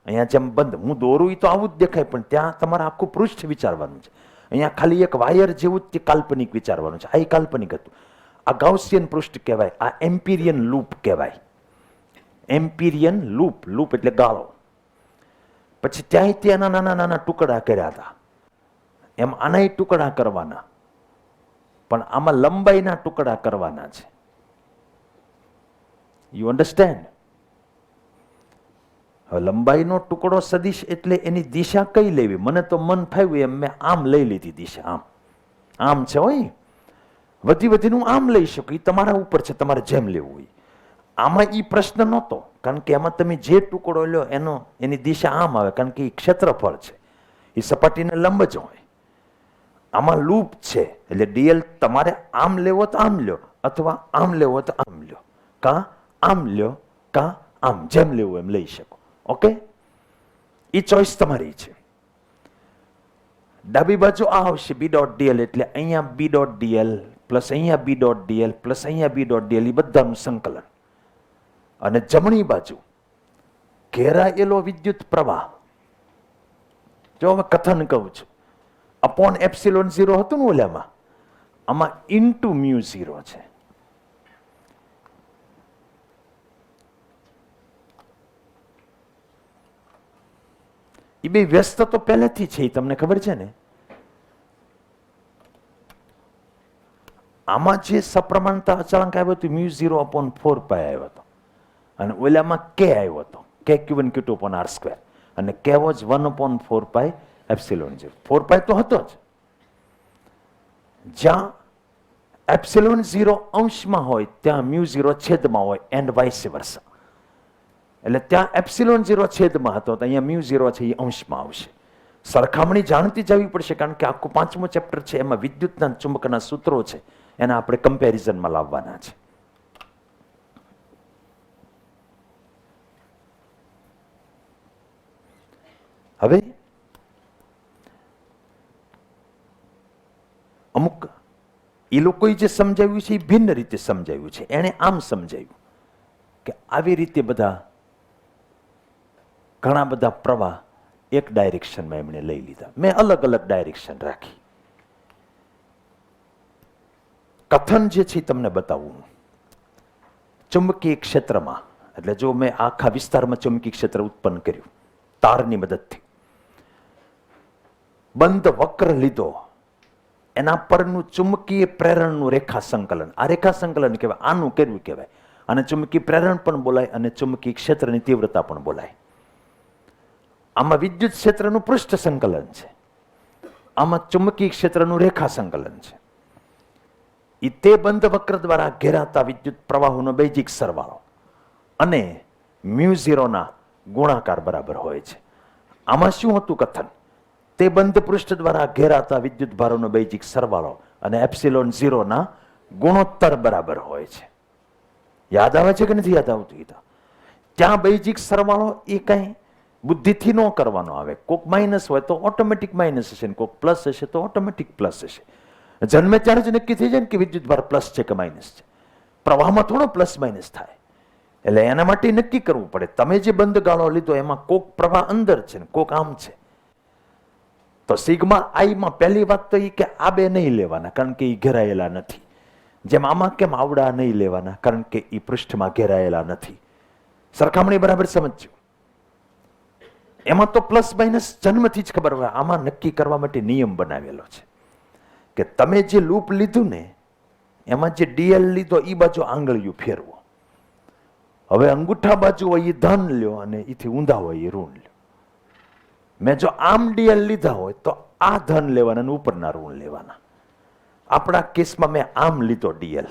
અહીંયા જેમ બંધ હું દોરું તો આવું જ દેખાય, પણ ત્યાં તમારે આખું પૃષ્ઠ વિચારવાનું છે. અહીંયા ખાલી એક વાયર જેવું જ કાલ્પનિક વિચારવાનું છે. આ કાલ્પનિક હતું. આ ગાઉસિયન પૃષ્ઠ કહેવાય, આ એમ્પિરિયન લૂપ કહેવાય. એમ્પિરિયન લૂપ, લૂપ એટલે ગાળો. પછી ત્યાં ત્યાંના નાના નાના ટુકડા કર્યા હતા, એમ આના ટુકડા કરવાના, પણ આમાં લંબાઈના ટુકડા કરવાના છે. You understand? હવે લંબાઈનો ટુકડો સદિશ એટલે એની દિશા કઈ લેવી? મને તો મન ફાવ્યું એમ મેં આમ લઈ લીધી દિશા. આમ આમ છે હોય, વધી વધીનું આમ લઈ શકો, એ તમારા ઉપર છે, તમારે જેમ લેવું હોય. આમાં એ પ્રશ્ન નહોતો, કારણ કે એમાં તમે જે ટુકડો લ્યો એની દિશા આમ આવે, કારણ કે એ ક્ષેત્રફળ છે, એ સપાટીને લંબ જ હોય. આમાં લૂપ છે એટલે ડીએલ તમારે આમ લેવો તો આમ લ્યો, અથવા આમ લેવો તો આમ લ્યો, કાં આમ લ્યો કાં આમ, જેમ લેવું એમ લઈ શકો. ઓકે, એ ચોઈસ તમારી છે. ડાબી બાજુ આ આવશે બી ડોટ ડીએલ, એટલે અહીંયા બી ડોટ ડીએલ પ્લસ અહીંયા બી ડોટ ડીએલ પ્લસ અહીંયા બી ડોટ ડીએલ, એ બધાનું સંકલન. અને જમણી બાજુ ઘેરાયેલો વિદ્યુત પ્રવાહ, જો અમે કથન કહું છું, અપોન એપ્સિલોન 0 હતું ને ઓલામાં, આમાં ઇન્ટુ મ્યુ 0 છે. એ બે વ્યસ્ત તો પહેલેથી છે, એ તમને ખબર છે ને. આમાં જે સપ્રમાણતા અચળાંક આવ્યો હતો મ્યુ 0 અપોન 4 પાય આવ્યો હતો, અને ઓલામાં કે આવ્યો હતો કે Q1 Q2 upon R square, અને કે વોઝ 1 અપોન 4 પાય એપ્સિલોન 0. 4 પાય તો હતો જ. જ્યાં એપ્સિલોન 0 અંશમાં હોય ત્યાં મ્યુ 0 છેદમાં હોય, એન્ડ વાઇસ વર્સા. એટલે ત્યાં એપ્સિલોન 0 છેદમાં હતો, તો અહીંયા મ્યુ 0 છે એ અંશમાં આવશે. સરખામણી જાણતી જવી પડશે, કારણ કે આખું 5મું ચેપ્ટર છે, એમાં વિદ્યુતના ચુંબકના સૂત્રો છે, એના આપણે કમ્પેરિઝનમાં લાવવાના છે. હવે અમુક એ લોકોએ જે સમજાવ્યું છે એ ભિન્ન રીતે સમજાવ્યું છે. એણે આમ સમજાવ્યું કે આવી રીતે ઘણા બધા પ્રવાહ એક ડાયરેક્શનમાં એમણે લઈ લીધા, મેં અલગ અલગ ડાયરેક્શન રાખી. કથન જે છે તમને બતાવું. ચુંબકીય ક્ષેત્રમાં, એટલે જો મેં આખા વિસ્તારમાં ચુંબકીય ક્ષેત્ર ઉત્પન્ન કર્યું તારની મદદથી, બંધ વક્ર લીધો, એના પરનું ચુંબકીય પ્રેરણનું રેખા સંકલન, આ રેખા સંકલન કહેવાય, આનું કર્યું કહેવાય. અને ચુંબકીય પ્રેરણ પણ બોલાય અને ચુંબકીય ક્ષેત્રની તીવ્રતા પણ બોલાય. આમાં વિદ્યુત ક્ષેત્રનું પૃષ્ઠ સંકલન છે, આમાં ચુંબકીય ક્ષેત્રનું રેખા સંકલન છે. એ તે બંધ વક્ર દ્વારા ઘેરાતા વિદ્યુત પ્રવાહોનો બેઝિક સરવાળો અને μ0ના ગુણાકાર બરાબર હોય છે. આમાં શું હતું કથન? તે બંધ પૃષ્ઠ દ્વારા ઘેરાતા વિદ્યુત ભારોનો બેઝિક સરવાળો અને ε0ના ગુણોત્તર બરાબર હોય છે. યાદ આવે છે કે નથી યાદ આવતું? ત્યાં બેઝિક સરવાળો એ કઈ બુદ્ધિથી ન કરવાનો આવે. કોક માઇનસ હોય તો ઓટોમેટિક માઇનસ હશે, કોક પ્લસ હશે તો ઓટોમેટિક પ્લસ હશે. જન્મે ત્યારે જ નક્કી થઈ જાય ને કે વિદ્યુત ભાર પ્લસ છે કે માઇનસ છે. પ્રવાહમાં થોડો પ્લસ માઇનસ થાય. એટલે એના માટે નક્કી કરવું પડે. તમે જે બંધ ગાળો લીધો એમાં કોક પ્રવાહ અંદર છે ને કોક આમ છે. તો સિગ્મા આઈમાં પહેલી વાત તો એ કે આ બે નહીં લેવાના, કારણ કે એ ઘેરાયેલા નથી. જેમ આમાં કેમ આવડા નહીં લેવાના, કારણ કે એ પૃષ્ઠમાં ઘેરાયેલા નથી. સરખામણી બરાબર સમજજો. એમાં તો પ્લસ માઇનસ જન્મથી જ ખબર હોય. આમાં નક્કી કરવા માટે નિયમ બનાવેલો છે કે તમે જે લૂપ લીધું ને એમાં જે ડીએલ લીધો એ બાજુ આંગળીયું ફેરવો. હવે અંગૂઠા બાજુ હોય એ ધન લ્યો અને એથી ઊંધા હોય એ ઋણ લ્યો. મેં જો આમ ડીએલ લીધા હોય તો આ ધન લેવાના અને ઉપરના ઋણ લેવાના. આપણા કેસમાં મેં આમ લીધો ડીએલ,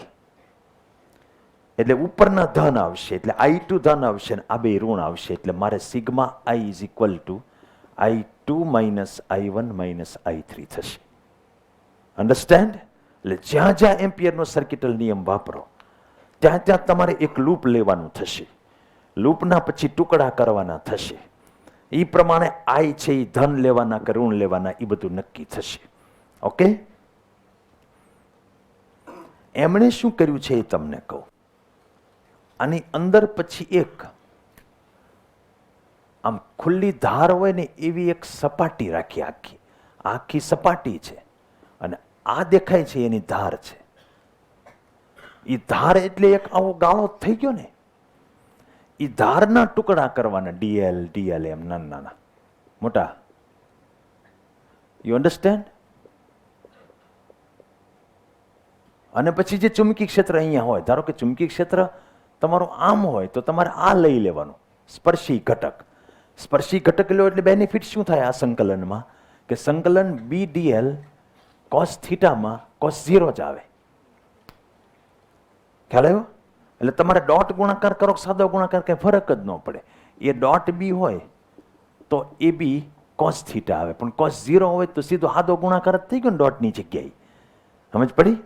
એટલે ઉપરના ધન આવશે, એટલે I2 ધન આવશે અને આ બે ઋણ આવશે. એટલે મારે sigma I is equal two I2 minus I1 minus I3 થશે. અન્ડરસ્ટેન્ડ? એટલે જ્યાં જ્યાં એમ્પિયરનો સર્કિટલ નિયમ વાપરો ત્યાં ત્યાં તમારે એક લૂપ લેવાનું થશે. લૂપના પછી ટુકડા કરવાના થશે. એ પ્રમાણે I છે એ ધન લેવાના કે ઋણ લેવાના એ બધું નક્કી થશે. ઓકે? એમણે શું કર્યું છે એ તમને કહું. આની અંદર પછી એક આમ ખુલ્લી ધાર હોય ને એવી એક સપાટી રાખી. આખી સપાટી છે અને આ દેખાય છે એની ધાર છે. એ ધાર એટલે એક આવો ગાળો થઈ ગયો ને, એ ધારના ટુકડા કરવાના. ડીએલ ડીએલ એમ નાના નાના મોટા. You understand? અને પછી જે ચુંબકી ક્ષેત્ર અહીંયા હોય, ધારો કે ચુંબકી ક્ષેત્ર તમારું આમ હોય તો તમારે આ લઈ લેવાનું, સ્પર્શી ઘટક. સ્પર્શી ઘટક લો એટલે બેનિફિટ શું થાય આ સંકલનમાં? કે સંકલન બી ડીએલ કોસ થીટામાં કોસ 0 જ આવે. ખ્યાલ આવ્યો? એટલે તમારે ડોટ ગુણાકાર કરો સાદો ગુણાકાર કઈ ફરક જ ન પડે. એ ડોટ બી હોય તો એ બી કોસ થીટા આવે, પણ કોસ 0 હોય તો સીધો સાદો ગુણાકાર જ થઈ ગયો ને ડોટની જગ્યાએ. સમજ પડી?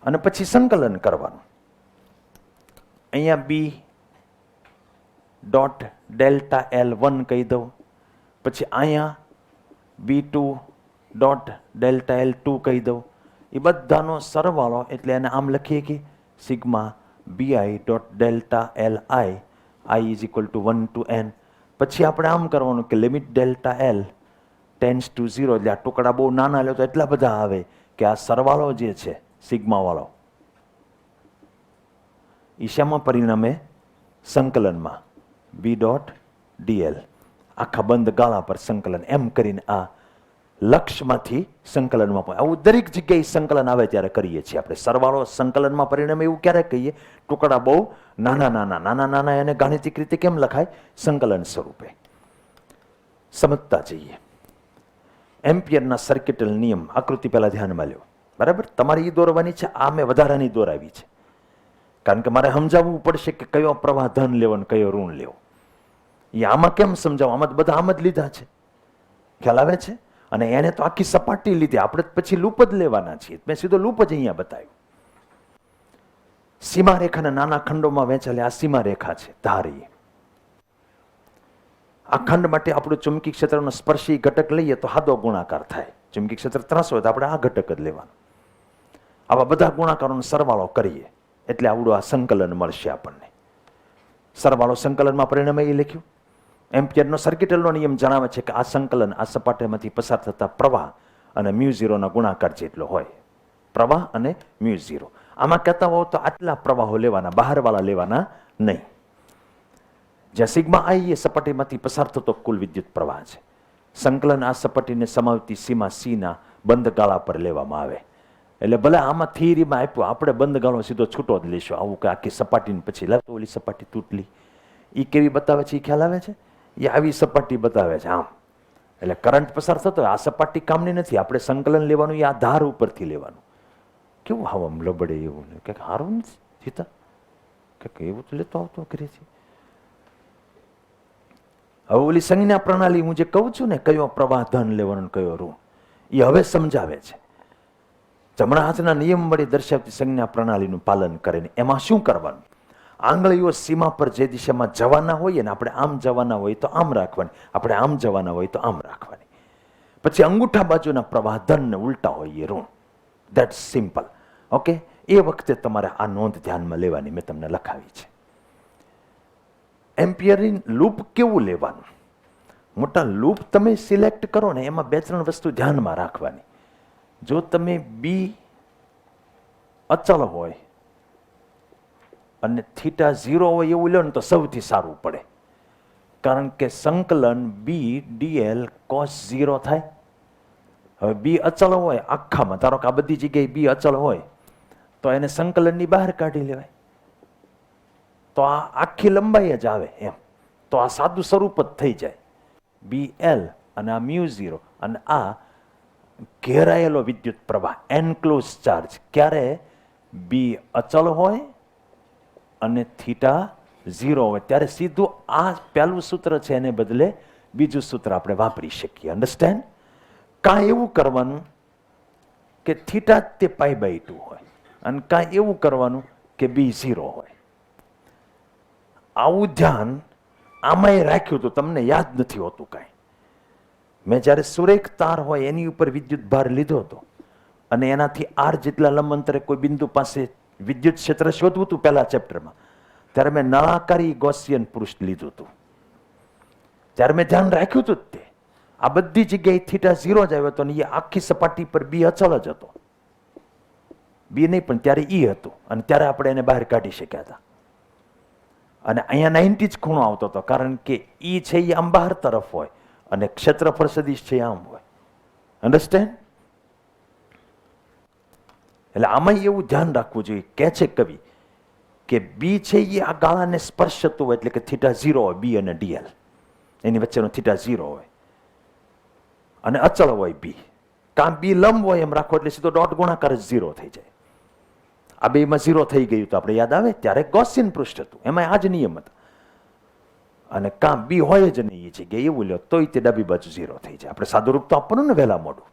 અને પછી સંકલન કરવાનું. અહીંયા બી ડોટ ડેલ્ટા L1 કહી દઉં, પછી અહીંયા B2 ડોટ ડેલ્ટા L2 કહી દઉં. એ બધાનો સરવાળો એટલે એને આમ લખીએ કે sigma BI dot delta LI I is equal two 1 to n. પછી આપણે આમ કરવાનું કે limit delta L tense two 0. એટલે આ ટુકડા બહુ નાના લે તો એટલા બધા આવે કે આ સરવાળો જે છે સિગ્મા વાળો ઈશામાં પરિણામે સંકલનમાં બી ડોટ ડીએલ આખા બંધ ગાળા પર સંકલન એમ કરીને આ લક્ષમાંથી સંકલનમાં પણ આવું દરેક જગ્યાએ સંકલન આવે ત્યારે કરીએ છીએ આપણે. સરવાળો સંકલનમાં પરિણામે એવું ક્યારે કહીએ? ટુકડા બહુ નાના નાના નાના નાના એને ગાણિતિક રીતે કેમ લખાય? સંકલન સ્વરૂપે. સમજતા જઈએ. એમ્પિયરના સર્કિટલ નિયમ આકૃતિ પહેલા ધ્યાનમાં લ્યો. બરાબર? તમારે એ દોરવાની છે, આ મેં વધારાની દોરાવી છે, કારણ કે મારે સમજાવવું પડશે કે કયો પ્રવાહ ધન લેવો ને કયો ઋણ લેવો. એ આમાં કેમ સમજાવો? આમાં બધા આમ જ લીધા છે. ખ્યાલ આવે છે? અને એને તો આખી સપાટી લીધી, આપણે પછી લૂપ જ લેવાના છીએ. મેં સીધો લૂપ જ અહીંયા બતાવ્યું. સીમારેખાના નાના ખંડોમાં વહેંચાયેલી આ સીમારેખા છે ધારી. આ ખંડ માટે આપણું ચુંબકી ક્ષેત્રનો સ્પર્શી ઘટક લઈએ તો સાદો ગુણાકાર થાય. ચુંબકી ક્ષેત્ર 300 હોય તો આપણે આ ઘટક જ લેવાનું. આવા બધા ગુણાકારોનો સરવાળો કરીએ એટલે આવડું આ સંકલન મળશે આપણને. સરવાળો સંકલનમાં પરિણામે એ લખ્યું. એમ્પિયરનો સર્કિટલનો નિયમ જણાવે છે કે આ સંકલન આ સપાટીમાંથી પસાર થતા પ્રવાહ અને μ0ના ગુણાકાર જેટલો હોય. પ્રવાહ અને μ0. આમાં કહેતા હોવ તો આટલા પ્રવાહો લેવાના, બહારવાળા લેવાના નહીં. જ્યાં સિગ્મા આઈ એ સપાટીમાંથી પસાર થતો કુલ વિદ્યુત પ્રવાહ છે. સંકલન આ સપાટીને સમાવતી સીમા C ના બંધ ગાળા પર લેવામાં આવે. એટલે ભલે આમાં થિયરીમાં આપ્યું, આપણે બંધ ગાળો સીધો છૂટો જ લઈશું. આવું કે આખી સપાટીને પછી લાવતો ઓલી સપાટી તૂટલી. એ કેવી બતાવે છે? એ ખ્યાલ આવે છે? એ આવી સપાટી બતાવે છે આમ. એટલે કરંટ પસાર થતો હોય, આ સપાટી કામની નથી. આપણે સંકલન લેવાનું એ આ ધાર ઉપરથી લેવાનું. કેવું આમ લબડે એવું ને કંઈક સારું નથી જીતા, કંઈક એવું તો લેતો આવતો કરે છે. હવે ઓલી સંજ્ઞા પ્રણાલી હું જે કહું છું ને, કયો પ્રવાહ ધન લેવાનો કયો ઋણ, એ હવે સમજાવે છે. જમણા હાથના નિયમ વડે દર્શાવતી સંજ્ઞા પ્રણાલીનું પાલન કરીને એમાં શું કરવાનું? આંગળીઓ સીમા પર જે દિશામાં જવાના હોઈએ ને, આપણે આમ જવાના હોય તો આમ રાખવાની, આપણે આમ જવાના હોય તો આમ રાખવાની. પછી અંગૂઠા બાજુના પ્રવાહ ધન ને ઉલટા હોય એ ઋણ. That's simple. ઓકે, એ વખતે તમારે આ નોંધ ધ્યાનમાં લેવાની મેં તમને લખાવી છે. એમ્પિયરિન લૂપ કેવું લેવાનું? મોટા લૂપ તમે સિલેક્ટ કરો ને, એમાં 2-3 વસ્તુ ધ્યાનમાં રાખવાની. જો તમે બી અચળ હોય અને થીટા 0 હોય એવું લો ને તો સૌથી સારું પડે. કારણ કે સંકલન બી ડીએલ કોસ 0 થાય. હવે બી અચળ હોય આખામાં, ધારો કે આ બધી જગ્યાએ બી અચળ હોય તો એને સંકલનની બહાર કાઢી લેવાય, તો આ આખી લંબાઈ જ આવે એમ. તો આ સાદું સ્વરૂપ જ થઈ જાય. બી એલ અને આ મ્યુ 0 અને આ ઘેરાયેલો વિદ્યુત પ્રવાહ એનક્લોઝ ચાર્જ. ક્યારે? બી અચળ હોય અને થીટા 0 હોય ત્યારે સીધું આ પહેલું સૂત્ર છે એને બદલે બીજું સૂત્ર આપણે વાપરી શકીએ. અન્ડરસ્ટેન્ડ? કાં એવું કરવાનું કે થીટા તે π/2 હોય અને કાં એવું કરવાનું કે બી 0 હોય. આવું ધ્યાન આમાંય રાખ્યું તો તમને યાદ નથી હોતું કાંઈ. મેં જ્યારે સુરેખ તાર હોય એની ઉપર વિદ્યુત ભાર લીધો હતો અને એનાથી આર જેટલા લંબ અંતરે કોઈ બિંદુ પાસે વિદ્યુત ક્ષેત્ર શોધવું હતું પહેલા ચેપ્ટરમાં, ત્યારે મેં નળાકારી ગોસિયન પૃષ્ઠ લીધું હતું. ત્યારે મેં ધ્યાન રાખ્યું હતું તે આ બધી જગ્યાએ થીટા 0 જ આવ્યો હતો અને એ આખી સપાટી પર બી અચળ જ હતો. બી નહીં પણ ત્યારે ઈ હતું અને ત્યારે આપણે એને બહાર કાઢી શક્યા હતા. અને અહીંયા 90 જ ખૂણો આવતો હતો કારણ કે ઈ છે એ આમ બહાર તરફ હોય અને ક્ષેત્રફળ સદિશ છે આમ હોય. અન્ડરસ્ટેન્ડ? એટલે આમાં એવું ધ્યાન રાખવું જોઈએ. કે છે કવિ કે બી છે એ આ ગાળાને સ્પર્શ થતું હોય એટલે કે થીટા 0 હોય, બી અને ડીએલ એની વચ્ચેનો થીટા 0 હોય અને અચળ હોય બી. કાં બી લંબ હોય એમ રાખો એટલે સીધો ડોટ ગુણાકાર જ 0 થઈ જાય. આ બેમાં 0 થઈ ગયું તો આપણે યાદ આવે ત્યારે ગોસિયન પૃષ્ઠ હતું, એમાં આ જ નિયમ હતા. અને કાં બી હોય જ નહીં એ જગ્યાએ એવું લ્યો તોય તે ડાબી બાજુ 0 થઈ જાય. આપણે સાદું રૂપ તો આપવાનું ને વહેલા મોડું.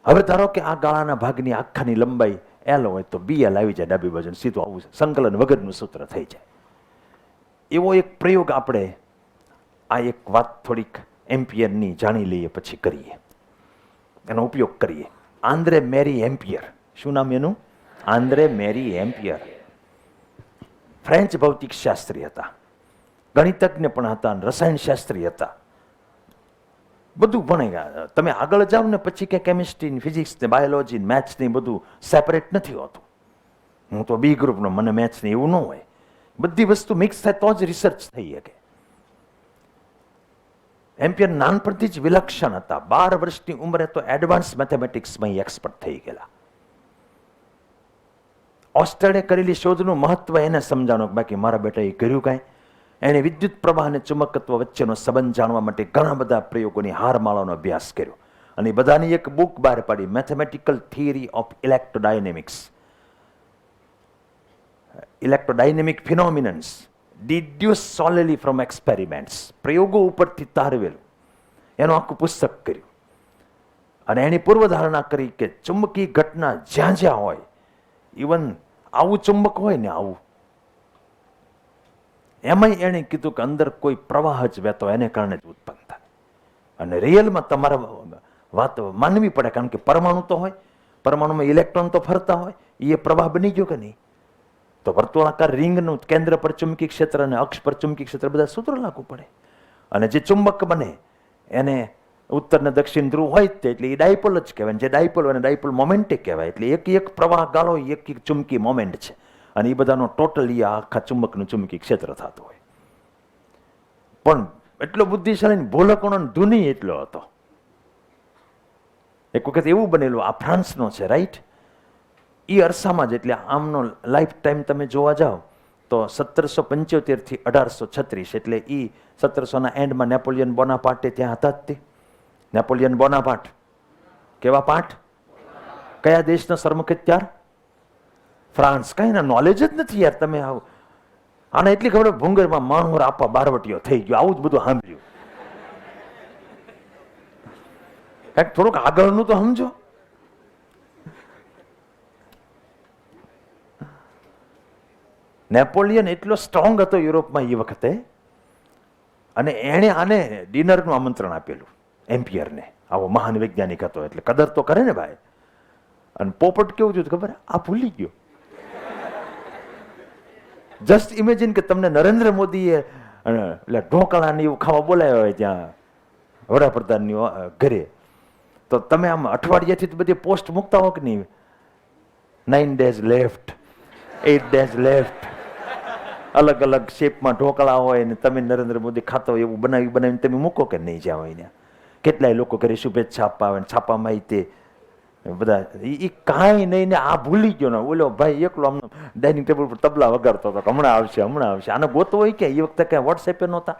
હવે ધારો કે આ ગાળાના ભાગની આખાની લંબાઈ એલ હોય તો બી એલ આવી જાય ડાબી બાજુ, સીધું આવું સંકલન વગરનું સૂત્ર થઈ જાય. એવો એક પ્રયોગ આપણે આ એક વાત થોડીક એમ્પિયરની જાણી લઈએ પછી કરીએ, એનો ઉપયોગ કરીએ. આંદ્રે મેરી એમ્પિયર, શું નામ એનું? આંદ્રે મેરી એમ્પિયર. ફ્રેન્ચ ભૌતિક શાસ્ત્રી હતા, ગણિતજ્ઞ પણ હતા, રસાયણ શાસ્ત્રી હતા, બધું ભણી ગયા. તમે આગળ જાઓ ને પછી કે કેમિસ્ટ્રી, ફિઝિક્સ ને બાયોલોજી ને મેથ્સ ને બધું સેપરેટ નથી હોતું. હું તો બી ગ્રુપનો, મને મેથ્સ ને એવું ન હોય. બધી વસ્તુ મિક્સ થાય તો જ રિસર્ચ થઈ શકે. એમ્પિયર નાનપણથી જ વિલક્ષણ હતા. 12 વર્ષની ઉંમરે તો એડવાન્સ મેથેમેટિક્સમાં એક્સપર્ટ થઈ ગયેલા. ઓસ્ટર્ડે કરેલી શોધનું મહત્વ એને સમજાણું, બાકી મારા બેટા એ કર્યું કાંઈ. એણે વિદ્યુત પ્રવાહ અને ચુંબકત્વ વચ્ચેનો સંબંધ જાણવા માટે ઘણા બધા પ્રયોગોની હારમાળાનો અભ્યાસ કર્યો અને એ બધાની એક બુક બહાર પાડી, mathematical theory of electrodynamics. Electrodynamic phenomenons deduce solely from experiments. પ્રયોગો ઉપરથી તારવેલું એનું આખું પુસ્તક કર્યું. અને એની પૂર્વધારણા કરી કે ચુંબકીય ઘટના જ્યાં જ્યાં હોય, ઇવન આવું ચુંબક હોય ને આવું, એમાંય એણે કીધું કે અંદર કોઈ પ્રવાહ જ વહેતો એને કારણે જ ઉત્પન્ન થાય. અને રિયલમાં તમારે વાત માનવી પડે કારણ કે પરમાણુ તો હોય, પરમાણુમાં ઇલેક્ટ્રોન તો ફરતા હોય, એ પ્રવાહ બની ગયો કે નહીં? તો વર્તુળાકાર રિંગનું કેન્દ્ર પર ચુંબકીય ક્ષેત્ર અને અક્ષ પર ચુંબકીય ક્ષેત્ર બધા સૂત્રો લાગુ પડે. અને જે ચુંબક બને એને ઉત્તર ને દક્ષિણ ધ્રુવ હોય જ તે, એટલે એ ડાયપોલ જ કહેવાય. જે ડાયપોલ હોય એને ડાયપોલ મોમેન્ટ કહેવાય. એટલે એક પ્રવાહ ગાળો એક ચુંબકી મોમેન્ટ છે અને એ બધાનો ટોટલ એ આખા ચુંબકનું ચુંબકીય ક્ષેત્ર થતું હોય. પણ એટલો બુદ્ધિશાળી ભૂલકોનો ધુની એટલો હતો. એક વખત એવું બનેલું, આ ફ્રાન્સનો છે રાઈટ, એ અરસામાં જ, એટલે આમનો લાઈફ ટાઈમ તમે જોવા જાઓ તો 1775 થી 1836 એટલે એ 1700ના એન્ડમાં નેપોલિયન બોનાપાર્ટે ત્યાં હતા જ તે. નેપોલિયન બોનાપાર્ટ કેવા પાઠ? કયા દેશના સરમુખત ત્યાર? ફ્રાન્સ. કઈ ના નોલેજ જ નથી યાર. તમે આવો આને એટલી ખબર ભૂંગરમાં માણોર આપવા બારવટીઓ થઈ ગયો, આવું જ બધું સાંભળ્યું. કઈક થોડુંક આગળનું તો સમજો. નેપોલિયન એટલો સ્ટ્રોંગ હતો યુરોપમાં એ વખતે, અને એણે આને ડિનરનું આમંત્રણ આપેલું એમ્પિયરને. આવો મહાન વૈજ્ઞાનિક હતો એટલે કદર તો કરે ને ભાઈ. અને પોપટ કેવું થયું ખબર? આ ભૂલી ગયો. જસ્ટ ઇમેજિન કે તમને નરેન્દ્ર મોદીએ એટલે ઢોકળાની એવું ખાવા બોલાવ્યો હોય ત્યાં વડાપ્રધાનની ઘરે, તો તમે આમ અઠવાડિયાથી બધી પોસ્ટ મૂકતા હો કે નહીં? 9 days લેફ્ટ, 8 days લેફ્ટ, અલગ અલગ શેપમાં ઢોકળા હોય ને તમે નરેન્દ્ર મોદી ખાતો એવું બનાવીને તમે મૂકો કે નહીં? જ્યાં હોય ત્યાં કેટલાય લોકો ઘરે શુભેચ્છા આપવા આવે, છાપામાં તે બધા એ કાંઈ નહીં ને આ ભૂલી ગયો ને. ઓલો ભાઈ એકલો આમ ડાઇનિંગ ટેબલ પર તબલા વગાડતો હતો, હમણાં આવશે હમણાં આવશે. આને ગોતો હોય કે એ વખતે ક્યાંય વોટ્સએપે નહોતા,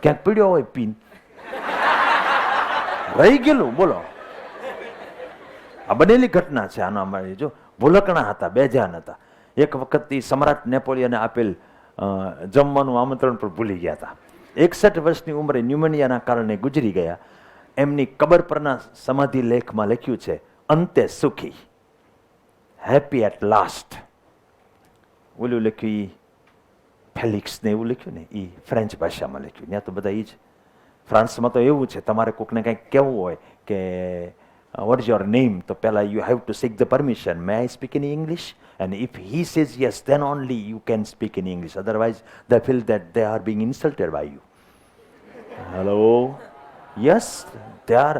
ક્યાંક પીડ્યો હોય પીન રહી ગયેલું. બોલો, આ બનેલી ઘટના છે. આનો અમારી જો ભૂલકણા હતા, બેજાન હતા. એક વખત સમ્રાટ નેપોલિયને આપેલ જમવાનું આમંત્રણ પર ભૂલી ગયા હતા. 61 વર્ષની ઉંમરે ન્યુમોનિયાના કારણે ગુજરી ગયા. એમની કબર પરના સમાધિ લેખમાં લખ્યું છે, અંતે સુખી, હેપી એટ લાસ્ટ. ઓલું લખ્યું ફેલિક્સ ને એવું લખ્યું ને એ ફ્રેન્ચ ભાષામાં લખ્યું. ત્યાં તો બધા એ જ. ફ્રાન્સમાં તો એવું છે, તમારે કોકને કંઈક કહેવું હોય કે what is your name, તો પહેલા you have to seek the permission, may I speak in English, and if he says yes, then only you can speak in English, otherwise they feel that they are being insulted by you. Hello, yes, they are.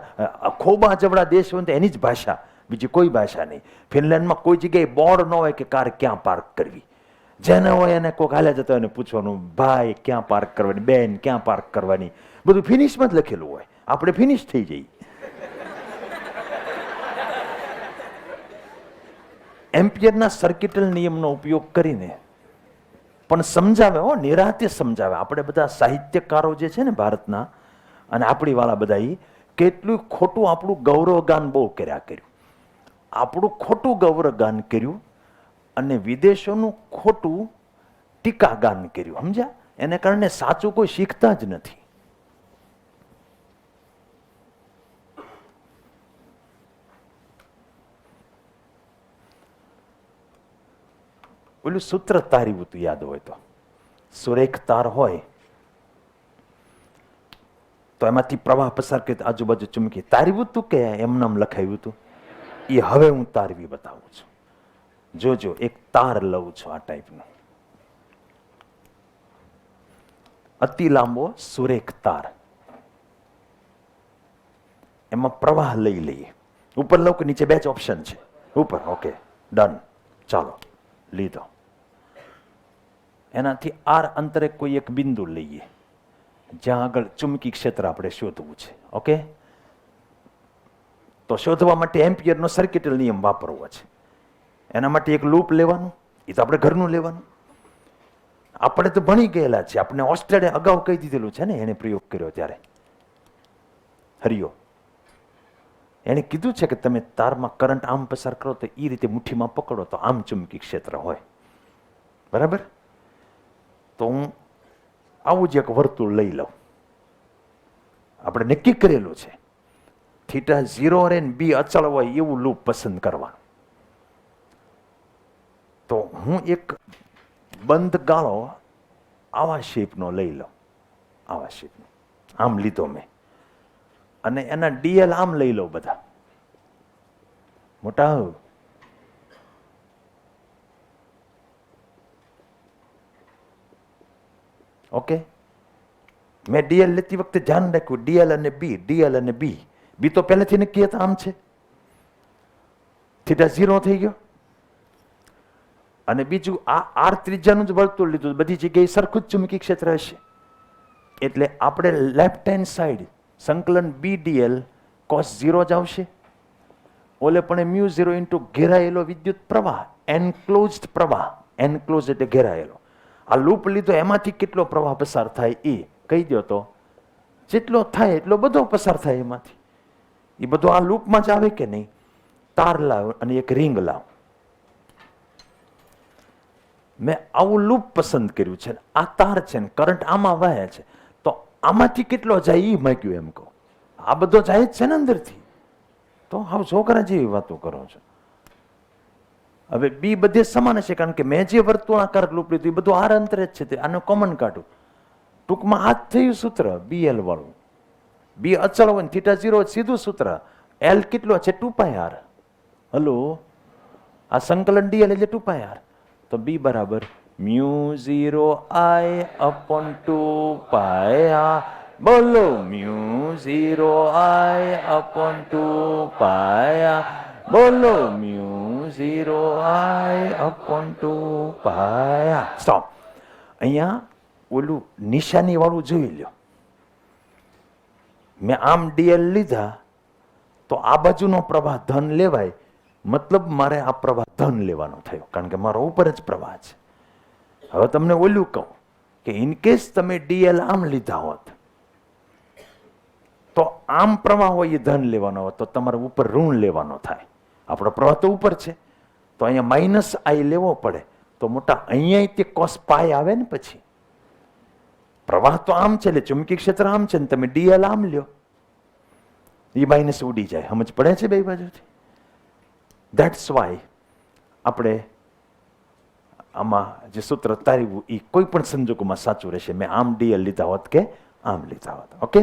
ખૂબ જબડા દેશ હોય તો એની જ ભાષા, બીજી કોઈ ભાષા નહીં. ફિનલેન્ડમાં કોઈ જગ્યાએ બોર્ડ ન હોય કે કાર ક્યાં પાર્ક કરવી. જેને હોય એને કોઈક હાલ્યા જતો એને પૂછવાનું, ભાઈ ક્યાં પાર્ક કરવાની, બેન ક્યાં પાર્ક કરવાની, બધું ફિનિશમાં જ લખેલું હોય. આપણે ફિનિશ થઈ જઈએ. એમ્પિયરના સર્કિટલ નિયમનો ઉપયોગ કરીને પણ સમજાવે, નિરાતે સમજાવે. આપણે બધા સાહિત્યકારો જે છે ને ભારતના અને આપણી વાળા બધા કેટલું ખોટું આપણું ગૌરવગાન બહુ કર્યું. આપણું ખોટું ગૌરવગાન કર્યું અને વિદેશોનું ખોટું ટીકાગાન કર્યું. સમજ્યા? એને કારણે સાચું કોઈ શીખતા જ નથી. ઓલું સૂત્ર તાર્યું હતું યાદ હોય તો, સુરેખ તાર હોય તો એમાંથી પ્રવાહ પસાર કરી આજુબાજુ ચૂમકી. તાર્યું હતું કે એમનામ લખાયું હતું? એ હવે હું તારવી બતાવું છું. જોજો, એક તાર લઉં છું આ ટાઈપનો, અતિ લાંબો સુરેખ તાર. એમાં પ્રવાહ લઈ લઈએ. ઉપર લઉં કે નીચે? બે જ ઓપ્શન છે. ઉપર. Okay, done. ચાલો, લીધો. એનાથી આર અંતરે કોઈ એક બિંદુ લઈએ જ્યાં આગળ ચુંબકી ક્ષેત્ર આપણે શોધવું છે. ઓકે, તો શોધવા માટે એમ્પિયરનો સર્કિટલ નિયમ વાપરવો છે. એના માટે એક લૂપ લેવાનું, એ તો આપણે ઘરનું લેવાનું. આપણે તો ભણી ગયેલા છે, આપણે ઓસ્ટ્રેલિયા અગાઉ કહી દીધેલું છે ને, એને પ્રયોગ કર્યો ત્યારે હરિયો એને કીધું છે કે તમે તારમાં કરંટ આમ પસાર કરો તો એ રીતે મુઠ્ઠીમાં પકડો તો આમ ચુંબકી ક્ષેત્ર હોય. બરાબર? તો હું આવું જ એક વર્તુળ લઈ લઉં. આપણે નક્કી કરેલું છે થીટા 0 રહે ને બી અચળ હોય એવું લૂપ પસંદ કરવાનું. તો હું એક બંધ ગાળો આવા શેપનો લઈ લઉં, આવા શેપનો. આમ લીધો મેં, અને એના ડીએલ આમ લઈ લઉં, બધા મોટા. ઓકે, મેં ડીએલ લેતી વખતે ધ્યાન રાખ્યું, ડીએલ અને બી, ડીએલ અને બી. બી તો પહેલેથી નક્કી હતા, આમ છે. થીટા 0 થઈ ગયો. અને બીજું આ આર ત્રિજ્યાનું જ વર્તુળ લીધું, બધી જગ્યાએ સરખું જ ચુંબકી ક્ષેત્ર હશે. એટલે આપણે લેફ્ટ હેન્ડ સાઈડ સંકલન બી ડીએલ કોસ 0 જ આવશે. ઓલે પણ મ્યુ 0 ઇન્ટુ ઘેરાયેલો વિદ્યુત પ્રવાહ, એન્ક્લોઝડ પ્રવાહ. એનક્લોઝ એટલે ઘેરાયેલો. આ લૂપ લીધો, એમાંથી કેટલો પ્રવાહ પસાર થાય એ કહી દો તો જેટલો થાય એટલો બધો પસાર થાય એમાંથી. એ બધો આ લૂપમાં જ આવે કે નહીં? તાર લાવ અને એક રિંગ લાવ. મેં આવું લૂપ પસંદ કર્યું છે, આ તાર છે ને કરંટ આમાં વહે છે, તો આમાંથી કેટલો જાય એ માગ્યું એમ કહો. આ બધો જાય જ છે ને અંદરથી. તો હાવ છોકરા જેવી વાતો કરો છો. હવે બી બધે સમાન છે, કારણ કે મેં જે વર્તુળાકાર લૂપ લીધું એ બધું આર અંતરે જ છે. આને કોમન કાઢું. ટૂંકમાં આ જ થયું સૂત્ર BL વાળું. બી અચળ હોય ને θ0 સીધું સૂત્ર. L કેટલો છે? 2πr. હલો, આ સંકલન dl એટલે 2πr. તો B બરાબર μ0I/2πr. બોલો μ0I/2πr. બોલો μ0I/2πr. સ્ટોપ. અહીંયા ઓલું નિશાની વાળું જોઈ લો. મેં આમ dl લીધા તો આ બાજુનો પ્રવાહ ધન લેવાય, મતલબ મારે આ પ્રવાહ ધન લેવાનો થયો, કારણ કે મારો ઉપર જ પ્રવાહ છે. હવે તમને ઓલું કહું કે ઇનકેસ તમે dl આમ લીધા હોત તો આમ પ્રવાહ હોય એ ધન લેવાનો હોત તો તમારે ઉપર ઋણ લેવાનો થાય. આપણો પ્રવાહ તો ઉપર છે, તો અહીંયા -I લેવો પડે. તો મોટા અહીંયા તે cos પાય આવે ને. પછી પ્રવાહ તો આમ છે એટલે ચુંબકીય ક્ષેત્ર આમ છે ને તમે dl આમ લ્યો, એ માઇનસ ઉડી જાય. સમજ પડે છે બે બાજુથી? ધેટ્સ વાય આપણે આમાં જે સૂત્ર તાર્યું એ કોઈ પણ સંજોગોમાં સાચું રહેશે. મેં આમ dl લીધા હોત કે આમ લીધા હોત. ઓકે,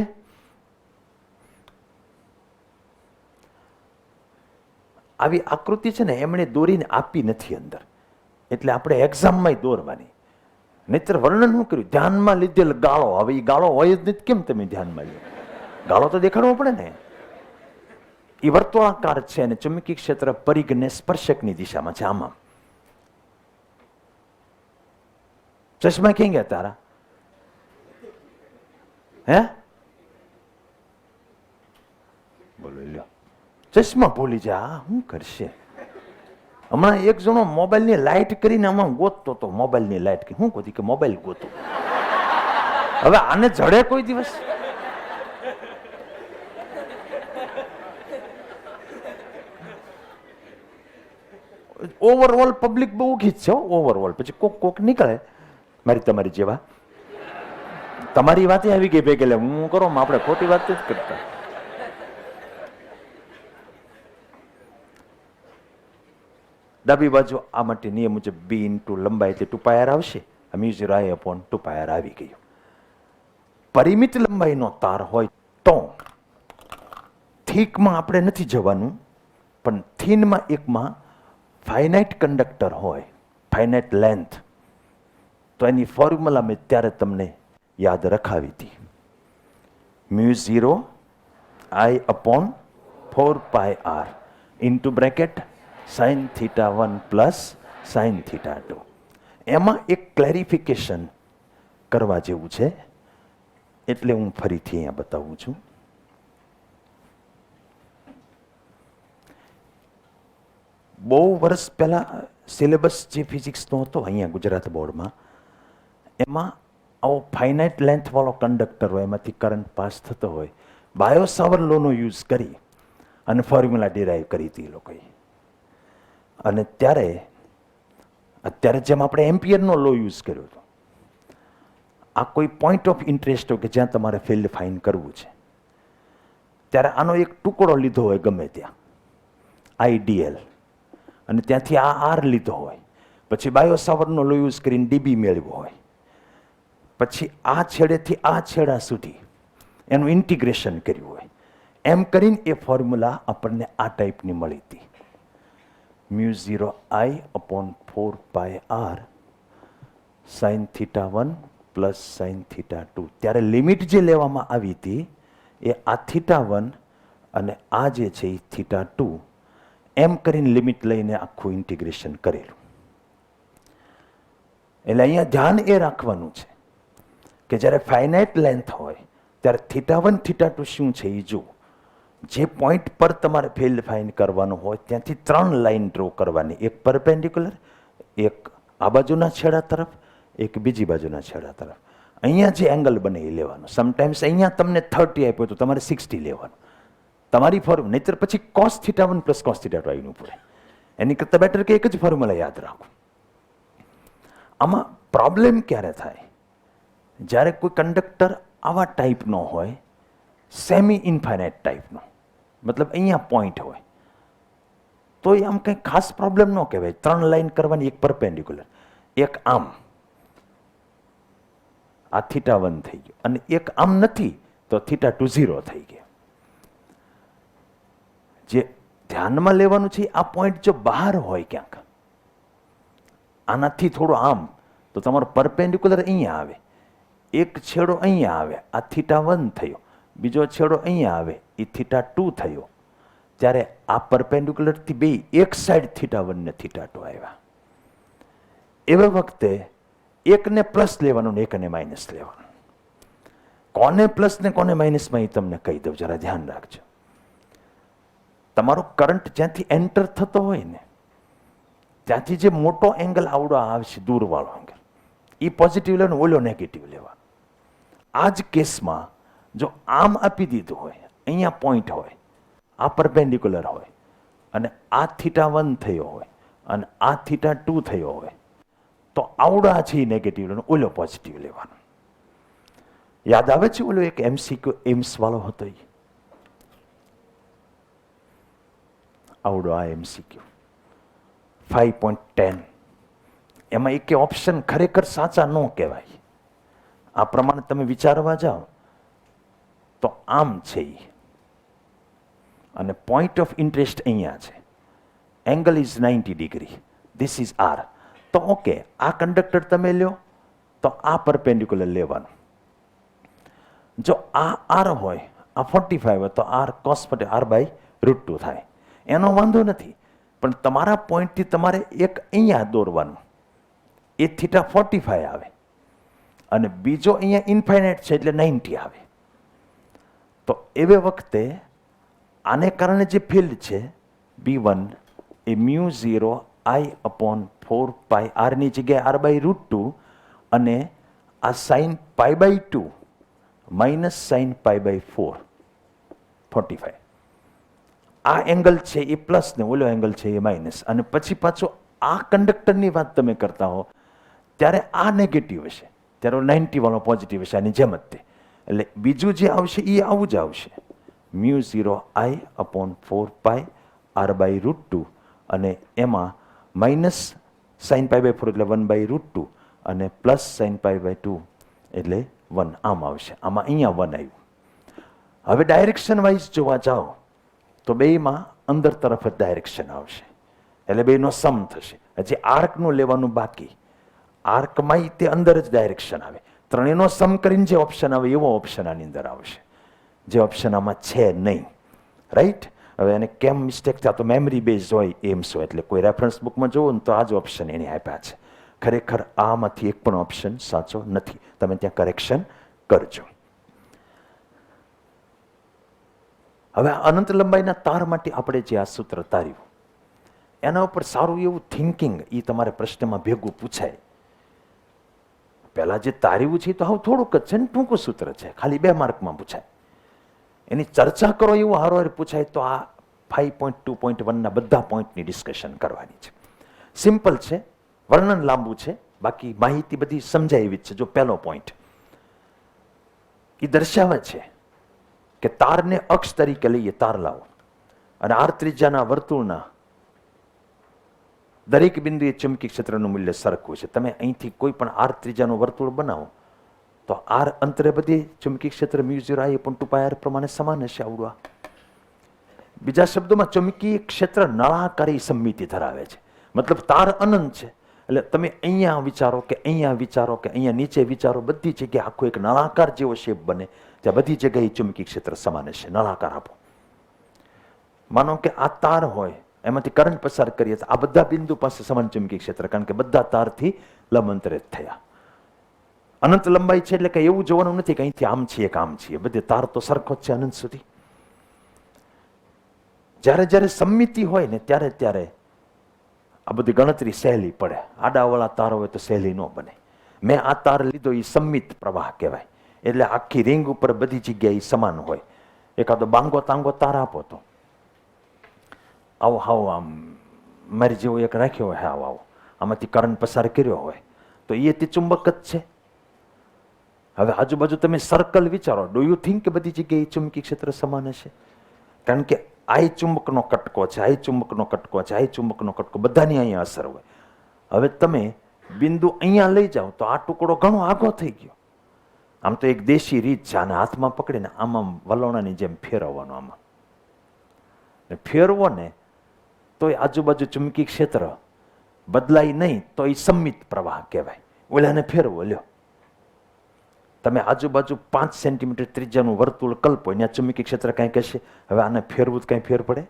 આવી આકૃતિ છે ને એમણે દોરીને આપી નથી અંદર, એટલે આપણે એક્ઝામમાં દોરવાની. નહીતર વર્ણન શું કર્યું? ધ્યાનમાં લીધેલ ગાળો. હવે એ ગાળો હોય જ નથી, કેમ તમે ધ્યાનમાં લો? ગાળો તો દેખાડવો પડે ને. એ વર્તુળાકાર છે અને ચુંબકીય ક્ષેત્ર પરિઘને સ્પર્શકની દિશામાં છે. આમાં ચશ્મા ક્યાં ગયા તારા? હે બોલો લ્યો, ચશ્મા ભૂલી જા. શું કરશે? હમણાં એક જણો મોબાઈલની લાઈટ કરીને આમાં ગોતતો હતો. મોબાઈલની લાઈટ કે હું ગોતી કે મોબાઈલ ગોતો. હવે આને જડે કોઈ દિવસ? ઓવરઓલ પબ્લિક બહુ ગીત છે. ઓવરઓલ પછી કોક કોક નીકળે મારી તમારી જેવા. તમારી વાત આવી ગઈ ભેગે, હું કરો આપણે ખોટી વાત જ કરતા. ડાબી બાજુ આ માટે નિયમ મુજબ b ઇન્ટુ લંબાઈ એટલે 2πr આવશે. μ0I/2πr આવી ગયું. પરિમિત લંબાઈનો તાર હોય તો થીકમાં આપણે નથી જવાનું, પણ થીનમાં એકમાં ફાઇનાઇટ કંડક્ટર હોય, ફાઇનાઇટ લેન્થ, તો એની ફોર્મ્યુલા મેં ત્યારે તમને યાદ રખાવી હતી. μ0I/4πr into bracket sin θ1 plus sin θ2. એમાં એક ક્લેરિફિકેશન કરવા જેવું છે, એટલે હું ફરીથી અહીંયા બતાવું છું. બહુ વર્ષ પહેલા સિલેબસ જે ફિઝિક્સનો હતો અહીંયા ગુજરાત બોર્ડમાં, એમાં આવો ફાઇનાઇટ લેન્થ વાળો કંડક્ટર હોય, એમાંથી કરંટ પાસ થતો હોય, બાયો સાવર લોનો યુઝ કરી અને ફોર્મ્યુલા ડિરાઈવ કરી હતી એ લોકોએ. અને અત્યારે જેમ આપણે એમ્પિયરનો લો યુઝ કર્યો હતો, આ કોઈ પોઈન્ટ ઓફ ઇન્ટરેસ્ટ હોય કે જ્યાં તમારે ફિલ્ડ ફાઇન કરવું છે, ત્યારે આનો એક ટુકડો લીધો હોય ગમે ત્યાં IDL, અને ત્યાંથી આ R લીધો હોય, પછી બાયો સાવરનો લો યુઝ કરીને DB મેળવ્યો હોય, પછી આ છેડેથી આ છેડા સુધી એનું ઇન્ટિગ્રેશન કર્યું હોય, એમ કરીને એ ફોર્મ્યુલા આપણને આ ટાઈપની મળી હતી. μ0I/4πr sin θ1 plus sin θ2. ત્યારે લિમિટ જે લેવામાં આવી હતી એ આ θ1 અને આ જે છે એ θ2 એમ કરીને લિમિટ લઈને આખું ઇન્ટિગ્રેશન કરેલું. એટલે અહીંયા ધ્યાન એ રાખવાનું છે કે જ્યારે ફાઇનાઇટ લેન્થ હોય ત્યારે θ1 θ2 શું છે એ જુઓ. જે પોઈન્ટ પર તમારે ફિલ્ડ ફાઇન કરવાનું હોય ત્યાંથી 3 લાઈન ડ્રો કરવાની, એક પરપેન્ડિક્યુલર, એક આ બાજુના છેડા તરફ, એક બીજી બાજુના છેડા તરફ. અહીંયા જે એંગલ બને એ લેવાનો. સમટાઈમ્સ અહીંયા તમને 30 આપ્યો તો તમારે 60 લેવાનું. તમારી ફોર્મ્યુલા, નહીતર પછી cos θ1 પ્લસ cos θ2 આવવું પડે. એની કરતાં બેટર કે એક જ ફોર્મ્યુલા યાદ રાખો. આમાં પ્રોબ્લેમ ક્યારે થાય? જ્યારે કોઈ કંડક્ટર આવા ટાઈપનો હોય, સેમી ઇન્ફાઇનાઇટ ટાઈપનો, મતલબ અહીંયા પોઈન્ટ હોય, તો એ આમ કંઈ ખાસ પ્રોબ્લેમ ન કહેવાય. 3 લાઈન કરવાની, એક પરપેન્ડિક્યુલર, એક આમ, આ θ1 થઈ ગયો, અને એક આમ નથી તો θ2 0 થઈ ગયો. જે ધ્યાનમાં લેવાનું છે, આ પોઈન્ટ જો બહાર હોય ક્યાંક, આનાથી થોડો આમ, તો તમારો પરપેન્ડિક્યુલર અહીંયા આવે, એક છેડો અહીંયા આવે, આ θ1 થયો, બીજો છેડો અહીંયા આવે, એ θ2 થયો. ત્યારે આ પરપેન્ડિક્યુલરથી બે એક સાઈડ θ1 ને θ2 આવ્યા. એવા વખતે એકને પ્લસ લેવાનું ને એકને માઇનસ લેવાનું. કોને પ્લસ ને કોને માઇનસમાં એ તમને કહી દઉં, જરા ધ્યાન રાખજો. તમારો કરંટ જ્યાંથી એન્ટર થતો હોય ને, ત્યાંથી જે મોટો એંગલ આવડો આવશે, દૂરવાળો એંગલ, એ પોઝિટિવ લેવાનો, ઓલો નેગેટિવ લેવાનો. આ જ કેસમાં જો આમ આપી દીધું હોય, અહીંયા પોઈન્ટ હોય, આ પરપેન્ડિક્યુલર હોય, અને આ θ1 થયો હોય, અને આ θ2 થયો હોય, તો આવડા છે એ નેગેટિવ લેવાનો, ઓલો પોઝિટિવ લેવાનો. યાદ આવે છે ઓલો એક MCQ એમ્સ વાળો હતો, આવડો આ MCQ 5.10. એમાં એક ઓપ્શન ખરેખર સાચા ન કહેવાય. આ પ્રમાણે તમે વિચારવા જાઓ તો આમ છે, અને પોઈન્ટ ઓફ ઇન્ટરેસ્ટ અહીંયા છે, angle is 90 degree, this is R. તો ઓકે, આ કંડક્ટર તમે લ્યો તો આ પરપેન્ડિક્યુલર લેવાનું. જો આ R હોય, આ 45 હોય, તો R cos R/√2 થાય. એનો વાંધો નથી, પણ તમારા પોઈન્ટથી તમારે એક અહીંયા દોરવાનું, એ θ45 આવે, અને બીજો અહીંયા ઇન્ફાઇનાઇટ છે એટલે 90 આવે. તો એવે વખતે આને કારણે જે ફિલ્ડ છે B1 એ μ0 I/4π R ની જગ્યાએ R/√2, અને આ sin π/2 માઇનસ sin π/4, 45. આ એંગલ છે એ પ્લસ ને ઓલો એંગલ છે એ માઇનસ. અને પછી પાછો આ કંડક્ટરની વાત તમે કરતા હો ત્યારે આ નેગેટિવ હશે, ત્યારે 90 વાળો પોઝિટિવ હશે, આની જેમ જ તે. એટલે બીજું જે આવશે એ આવું જ આવશે, μ0 I/4π R/√2, અને એમાં માઇનસ sin π/4 એટલે 1/√2, અને પ્લસ sin π/2 એટલે 1. આમ આવશે. આમાં અહીંયા 1 આવ્યું. હવે ડાયરેક્શન વાઇઝ જોવા જાઓ તો બેમાં અંદર તરફ જ ડાયરેક્શન આવશે, એટલે બેનો સમ થશે. હજી આર્કનું લેવાનું બાકી. આર્કમાં તે અંદર જ ડાયરેક્શન આવે. ત્રણેયનો સમ કરીને જે ઓપ્શન આવે એવો ઓપ્શન આની અંદર આવશે, જે ઓપ્શન આમાં છે નહીં. રાઈટ? હવે એને કેમ મિસ્ટેક થયા, તો મેમરી બેઝ હોય, એમ્સ હોય, એટલે કોઈ રેફરન્સ બુકમાં જોવો ને તો આ જ ઓપ્શન એને આપ્યા છે. ખરેખર આમાંથી એક પણ ઓપ્શન સાચો નથી. તમે ત્યાં કરેક્શન કરજો. હવે અનંત લંબાઈના તાર માટે આપણે જે આ સૂત્ર તાર્યું, એના ઉપર સારું એવું થિંકિંગ એ તમારે પ્રશ્નમાં ભેગું પૂછાય. પહેલા જે તાર્યું છે તો હવે થોડુંક જ છે ને, ટૂંકું સૂત્ર છે, ખાલી 2 માર્કમાં પૂછાય. એની ચર્ચા કરો એવું હારો પૂછાય તો આ 5.2.1 ના બધા પોઈન્ટની ડિસ્કશન કરવાની છે. સિમ્પલ છે, વર્ણન લાંબુ છે, બાકી માહિતી બધી સમજાય એવી જ છે. જો પહેલો પોઈન્ટ એ દર્શાવે છે કે તારને અક્ષ તરીકે લઈએ, તાર લાવો, અને R ત્રિજ્યાના વર્તુળના દરેક બિંદુએ ચુંબકીય ક્ષેત્રનું મૂલ્ય સરખું છે. તમે અહીંથી કોઈ પણ R ત્રિજ્યાનું વર્તુળ બનાવો તો R અંતરે બધી ચુંબકીય ક્ષેત્ર μ0 I/2πr પ્રમાણે સમાન હશે. આવડું. બીજા શબ્દોમાં ચુંબકીય ક્ષેત્ર નળાકારી સમમિતિ ધરાવે છે. મતલબ તાર અનંત છે, એટલે તમે અહીંયા વિચારો કે અહીંયા વિચારો કે અહીંયા નીચે વિચારો, બધી જગ્યાએ આખો એક નળાકાર જેવો શેપ બને, ત્યાં બધી જગ્યાએ ચુંબકીય ક્ષેત્ર સમાન હશે. નળાકાર આપો. માનો કે આ તાર હોય, એમાંથી કરંટ પસાર કરીએ તો આ બધા બિંદુ પાસે સમાન ચુંબકીય ક્ષેત્ર, કારણ કે બધા તારથી લંબાંતરિત થયા. અનંત લંબાઈ છે એટલે કે એવું જોવાનું નથી કે અહીંથી આમ છીએ કે આમ છીએ, બધે તાર તો સરખો જ છે અનંત સુધી. જ્યારે જ્યારે સમમિતિ હોય ને ત્યારે ત્યારે આ બધી ગણતરી સહેલી પડે. આડાવાળા તાર હોય તો સહેલી ન બને. મેં આ તાર લીધો એ સંમિત પ્રવાહ કહેવાય. એટલે આખી રિંગ ઉપર બધી જગ્યાએ સમાન હોય. એકાદો બાંગો તાંગો તાર આપો તો આવો હાવ આમ મારી જેવો એક રાખ્યો હોય, હાવ આવો આમાંથી કરંટ પસાર કર્યો હોય તો એ તે ચુંબક જ છે. હવે આજુબાજુ તમે સર્કલ વિચારો, ડુ યુ થિંક કે બધી જગ્યાએ ચુંબકી ક્ષેત્ર સમાન હશે? કારણ કે આ ચુંબકનો કટકો છે, આ ચુંબકનો કટકો છે, આ ચુંબકનો કટકો, બધાની અહીંયા અસર હોય. હવે તમે બિંદુ અહીંયા લઈ જાઓ તો આ ટુકડો ઘણો આગો થઈ ગયો. આમ તો એક દેશી રીત છે, આને હાથમાં પકડીને આમાં વલોણાની જેમ ફેરવવાનો, આમાં ફેરવો ને તો એ આજુબાજુ ચુંબકી ક્ષેત્ર બદલાય નહીં તો એ સંમિત પ્રવાહ કહેવાય. ઓલાને ફેરવો લ્યો, તમે આજુબાજુ 5 સેન્ટીમીટર ત્રિજ્યાનું વર્તુળ કલ્પો, ત્યાં ચુંબકી ક્ષેત્ર કાંઈક હશે. હવે આને ફેરવું કાંઈ ફેર પડે?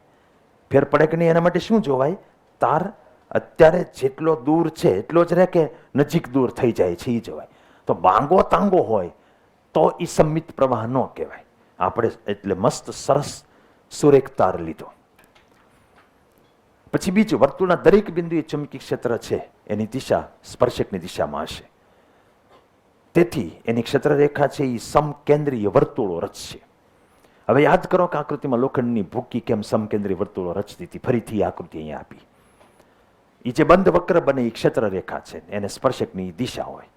ફેર પડે કે નહીં? એના માટે શું જોવાય? તાર અત્યારે જેટલો દૂર છે એટલો જ રહે કે નજીક દૂર થઈ જાય છે એ જોવાય. તો બાંગો તાંગો હોય તો એ સંમિત પ્રવાહ ન કહેવાય. આપણે એટલે મસ્ત સરસ સુરેખ તાર લીધો. પછી બીજું, વર્તુળના દરેક બિંદુએ ચુંબકી ક્ષેત્ર છે એની દિશા સ્પર્શકની દિશામાં હશે. તેથી એની ક્ષેત્રરેખા છે એ સમકેન્દ્રીય વર્તુળો રચશે. હવે યાદ કરો કે આકૃતિમાં લોખંડની ભૂકી કેમ સમકેન્દ્રીય વર્તુળો રચતી હતી. ફરીથી આકૃતિ અહીંયા આપી. એ જે બંધ વક્ર બને એ ક્ષેત્રરેખા છે, એને સ્પર્શકની દિશા હોય.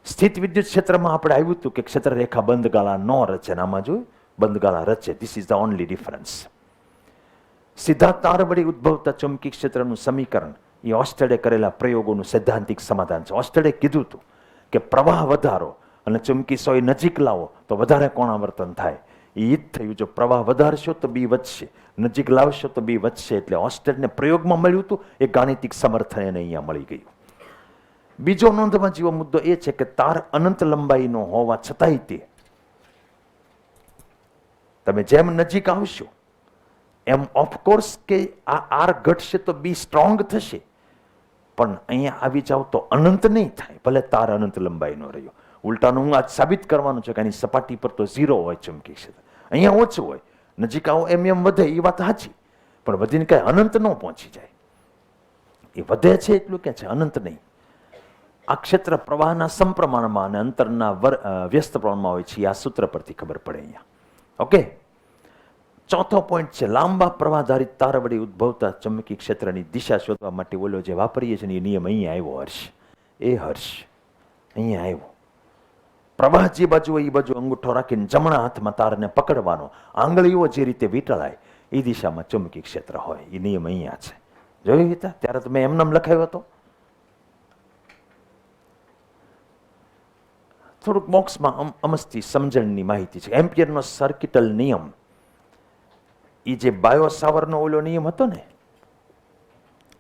સ્થિત વિદ્યુત ક્ષેત્રમાં આપણે આવ્યું હતું કે ક્ષેત્રરેખા બંધ ગાળા ન રચે, આમાં જોયું બંધ ગાળા રચે. This is the only difference. સીધા તાર વડે ઉદ્ભવતા ચુંબકી ક્ષેત્રનું સમીકરણ એ ઓસ્ટેડે કરેલા પ્રયોગોનું સૈદ્ધાંતિક સમાધાન છે. ઓસ્ટેડે કીધું હતું કે પ્રવાહ વધારો અને ચુંબકી સોય નજીક લાવો તો વધારે કોણાવર્તન થાય. એ જ થયું. જો પ્રવાહ વધારશો તો બી વધશે, નજીક લાવશો તો બી વધશે. એટલે ઓસ્ટેડને પ્રયોગમાં મળ્યું હતું, એ ગાણિતિક સમર્થન એને અહીંયા મળી ગયું. બીજો નોંધવા જેવો મુદ્દો એ છે કે તાર અનંત લંબાઈનો હોવા છતાંય તમે જેમ નજીક આવશો એમ ઓફકોર્સ કે આ આર ઘટશે તો બી સ્ટ્રોંગ થશે, પણ અહીંયા આવી જાવ તો અનંત નહીં થાય. ભલે તાર અનંત લંબાઈનો રહ્યો. ઉલટાનું હું આજ સાબિત કરવાનું છે કે આની સપાટી પર તો 0 હોય ચુંબકી ક્ષેત્ર, અહીંયા ઓછું હોય. નજીક આવો એમ વધે એ વાત સાચી, પણ વધીને કઈ અનંત ન પહોંચી જાય. એ વધે છે એટલું કે છે, અનંત નહીં. આ ક્ષેત્ર પ્રવાહના સમપ્રમાણમાં અને અંતરના વ્યસ્ત પ્રમાણમાં હોય છે. આ સૂત્ર પરથી ખબર પડે અહીંયા. ઓકે, ચોથો પોઈન્ટ છે, લાંબા પ્રવાહધારિત તાર વડે ઉદ્ભવતા ચુંબકી ક્ષેત્રની દિશા શોધવા માટે ઓલો જે વાપરીએ છીએ એ નિયમ અહીંયા આવ્યો. હર્ષ અહીંયા આવ્યો. પ્રવાહ જે બાજુ હોય એ બાજુ અંગૂઠો રાખીને જમણા હાથમાં તારને પકડવાનો, આંગળીઓ જે રીતે વીંટળાય એ દિશામાં ચુંબકી ક્ષેત્ર હોય. એ નિયમ અહીંયા છે. જોયું હતા ત્યારે તમે એમનામ લખાયો હતો. થોડુંક બોક્સમાં અમસ્તી સમજણની માહિતી છે. એમ્પિયરનો સર્કિટલ નિયમ એ જે બાયો સાવરનો ઓલો નિયમ હતો ને,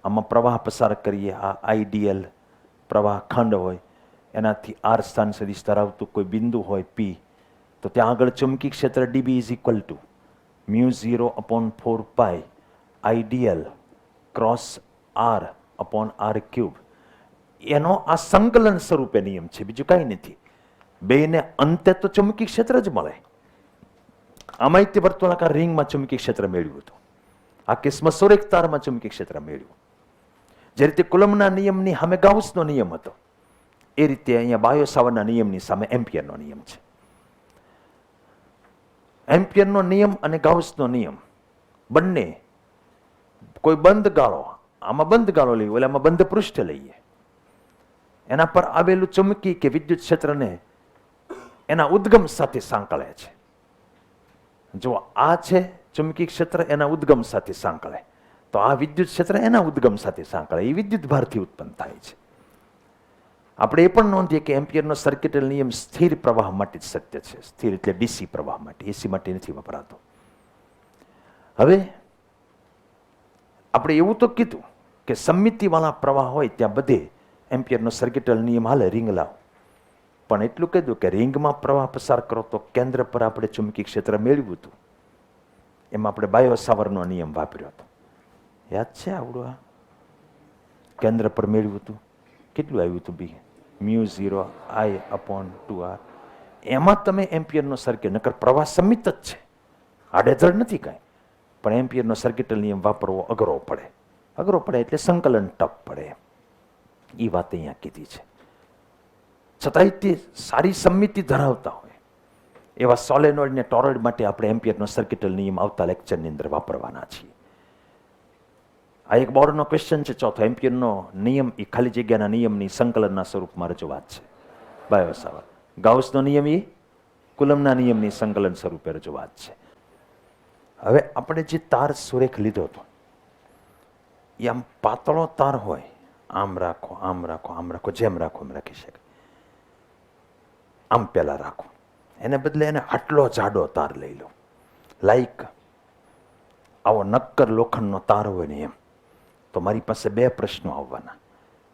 આમાં પ્રવાહ પસાર કરીએ, આ આઈડિયલ પ્રવાહ ખંડ હોય, એનાથી આર સ્થાન સદિશ ધરાવતું કોઈ બિંદુ હોય પી, તો ત્યાં આગળ ચુંબકી ક્ષેત્ર dB is equal to μ0/4π ideal cross r upon r cube. એનો આ સંકલન સ્વરૂપે નિયમ છે, બીજું કાંઈ નથી. બેને અંતે તો ચુંબકી ક્ષેત્ર જ મળે. આમાં તે વર્તુળાકાર રિંગમાં ચુંબકી ક્ષેત્ર મેળવ્યું હતું. આ કેસમાં સુરેખ તારમાં ચુંબકી ક્ષેત્ર મેળવ્યું. જે રીતે કુલમના નિયમની સામે ગાઉસનો નિયમ હતો, એ રીતે અહીંયા બાયો સાવરના નિયમની સામે એમ્પિયરનો નિયમ છે. એમ્પિયરનો નિયમ અને ગાઉસનો નિયમ બંને કોઈ બંધ ગાળો, આમાં બંધ ગાળો લઈએ, ઓલામાં બંધ પૃષ્ઠ લઈએ, એના પર આવેલું ચુંબકી કે વિદ્યુત ક્ષેત્રને એના ઉદ્ગમ સાથે સાંકળે છે. જો આ છે ચુંબકી ક્ષેત્ર, એના ઉદ્ગમ સાથે સાંકળે, તો આ વિદ્યુત ક્ષેત્ર એના ઉદ્ગમ સાથે સાંકળે. એ વિદ્યુત ભારથી ઉત્પન્ન થાય છે. આપણે એ પણ નોંધીએ કે એમ્પિયરનો સર્કિટલ નિયમ સ્થિર પ્રવાહ માટે જ સત્ય છે. સ્થિર એટલે ડીસી પ્રવાહ માટે, એસી માટે નથી વપરાતો. હવે આપણે એવું તો કીધું કે સમમિતિવાળા પ્રવાહ હોય ત્યાં બધે એમ્પિયરનો સર્કિટલ નિયમ હાલે, રિંગ લાવ. પણ એટલું કીધું કે રિંગમાં પ્રવાહ પસાર કરો તો કેન્દ્ર પર આપણે ચુંબકી ક્ષેત્ર મેળવ્યું હતું. એમાં આપણે બાયો સાવરનો નિયમ વાપર્યો હતો. યાદ છે આવડું? આ કેન્દ્ર પર મેળવ્યું હતું. કેટલું આવ્યું હતું? બી μ0I/2R. એમાં તમે એમ્પિયરનો સર્કિટ, નકર પ્રવાહ સમિત જ છે, આડેધડ નથી કાંઈ, પણ એમ્પિયરનો સર્કિટલ નિયમ વાપરવો અઘરો પડે. અઘરો પડે એટલે સંકલન ટફ પડે. એ વાત અહીંયા કીધી છે. છતાંય તે સારી સમિતિ ધરાવતા હોય એવા સોલેનોઇડ ને ટોરોઇડ માટે આપણે એમ્પિયરનો સર્કિટલ નિયમ આવતા લેક્ચરની અંદર વાપરવાના છીએ. આ એક બોર્ડનો ક્વેશ્ચન છે. ચોથો એમ્પિયરનો નિયમ એ ખાલી જગ્યાના નિયમની સંકલનના સ્વરૂપમાં રજૂઆત છે. બાયો સાવર ગાઉસનો નિયમ એ કુલમના નિયમની સંકલન સ્વરૂપે રજૂઆત છે. હવે આપણે જે તાર સુરેખ લીધો હતો એ આમ પાતળો તાર હોય, આમ રાખો, આમ રાખો, આમ રાખો, જેમ રાખો એમ રાખી શકે. આમ પેલા રાખો, એને બદલે એને આટલો જાડો તાર લઈ લો. લાઈક આવો નક્કર લોખંડનો તાર હોય ને એમ. તો મારી પાસે બે પ્રશ્નો આવવાના,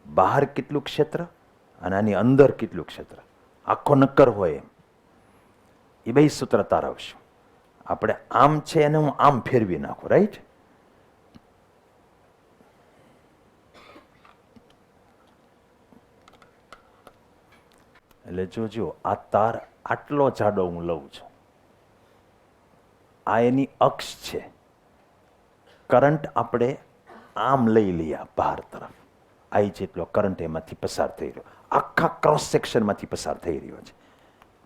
બહાર કેટલું ક્ષેત્ર અને આની અંદર કેટલું ક્ષેત્ર. આખો નક્કર હોય એમ એ બે સૂત્ર તાર આવશે. આપણે આમ છે એને હું આમ ફેરવી નાખું, રાઈટ? એટલે જોજો આ તાર આટલો જાડો હું લઉં છું, આ એની અક્ષ છે. કરંટ આપણે આમ લઈ લઈએ બહાર તરફ, આ જેટલો કરંટ એમાંથી પસાર થઈ રહ્યો, આખા ક્રોસ સેક્શનમાંથી પસાર થઈ રહ્યો છે,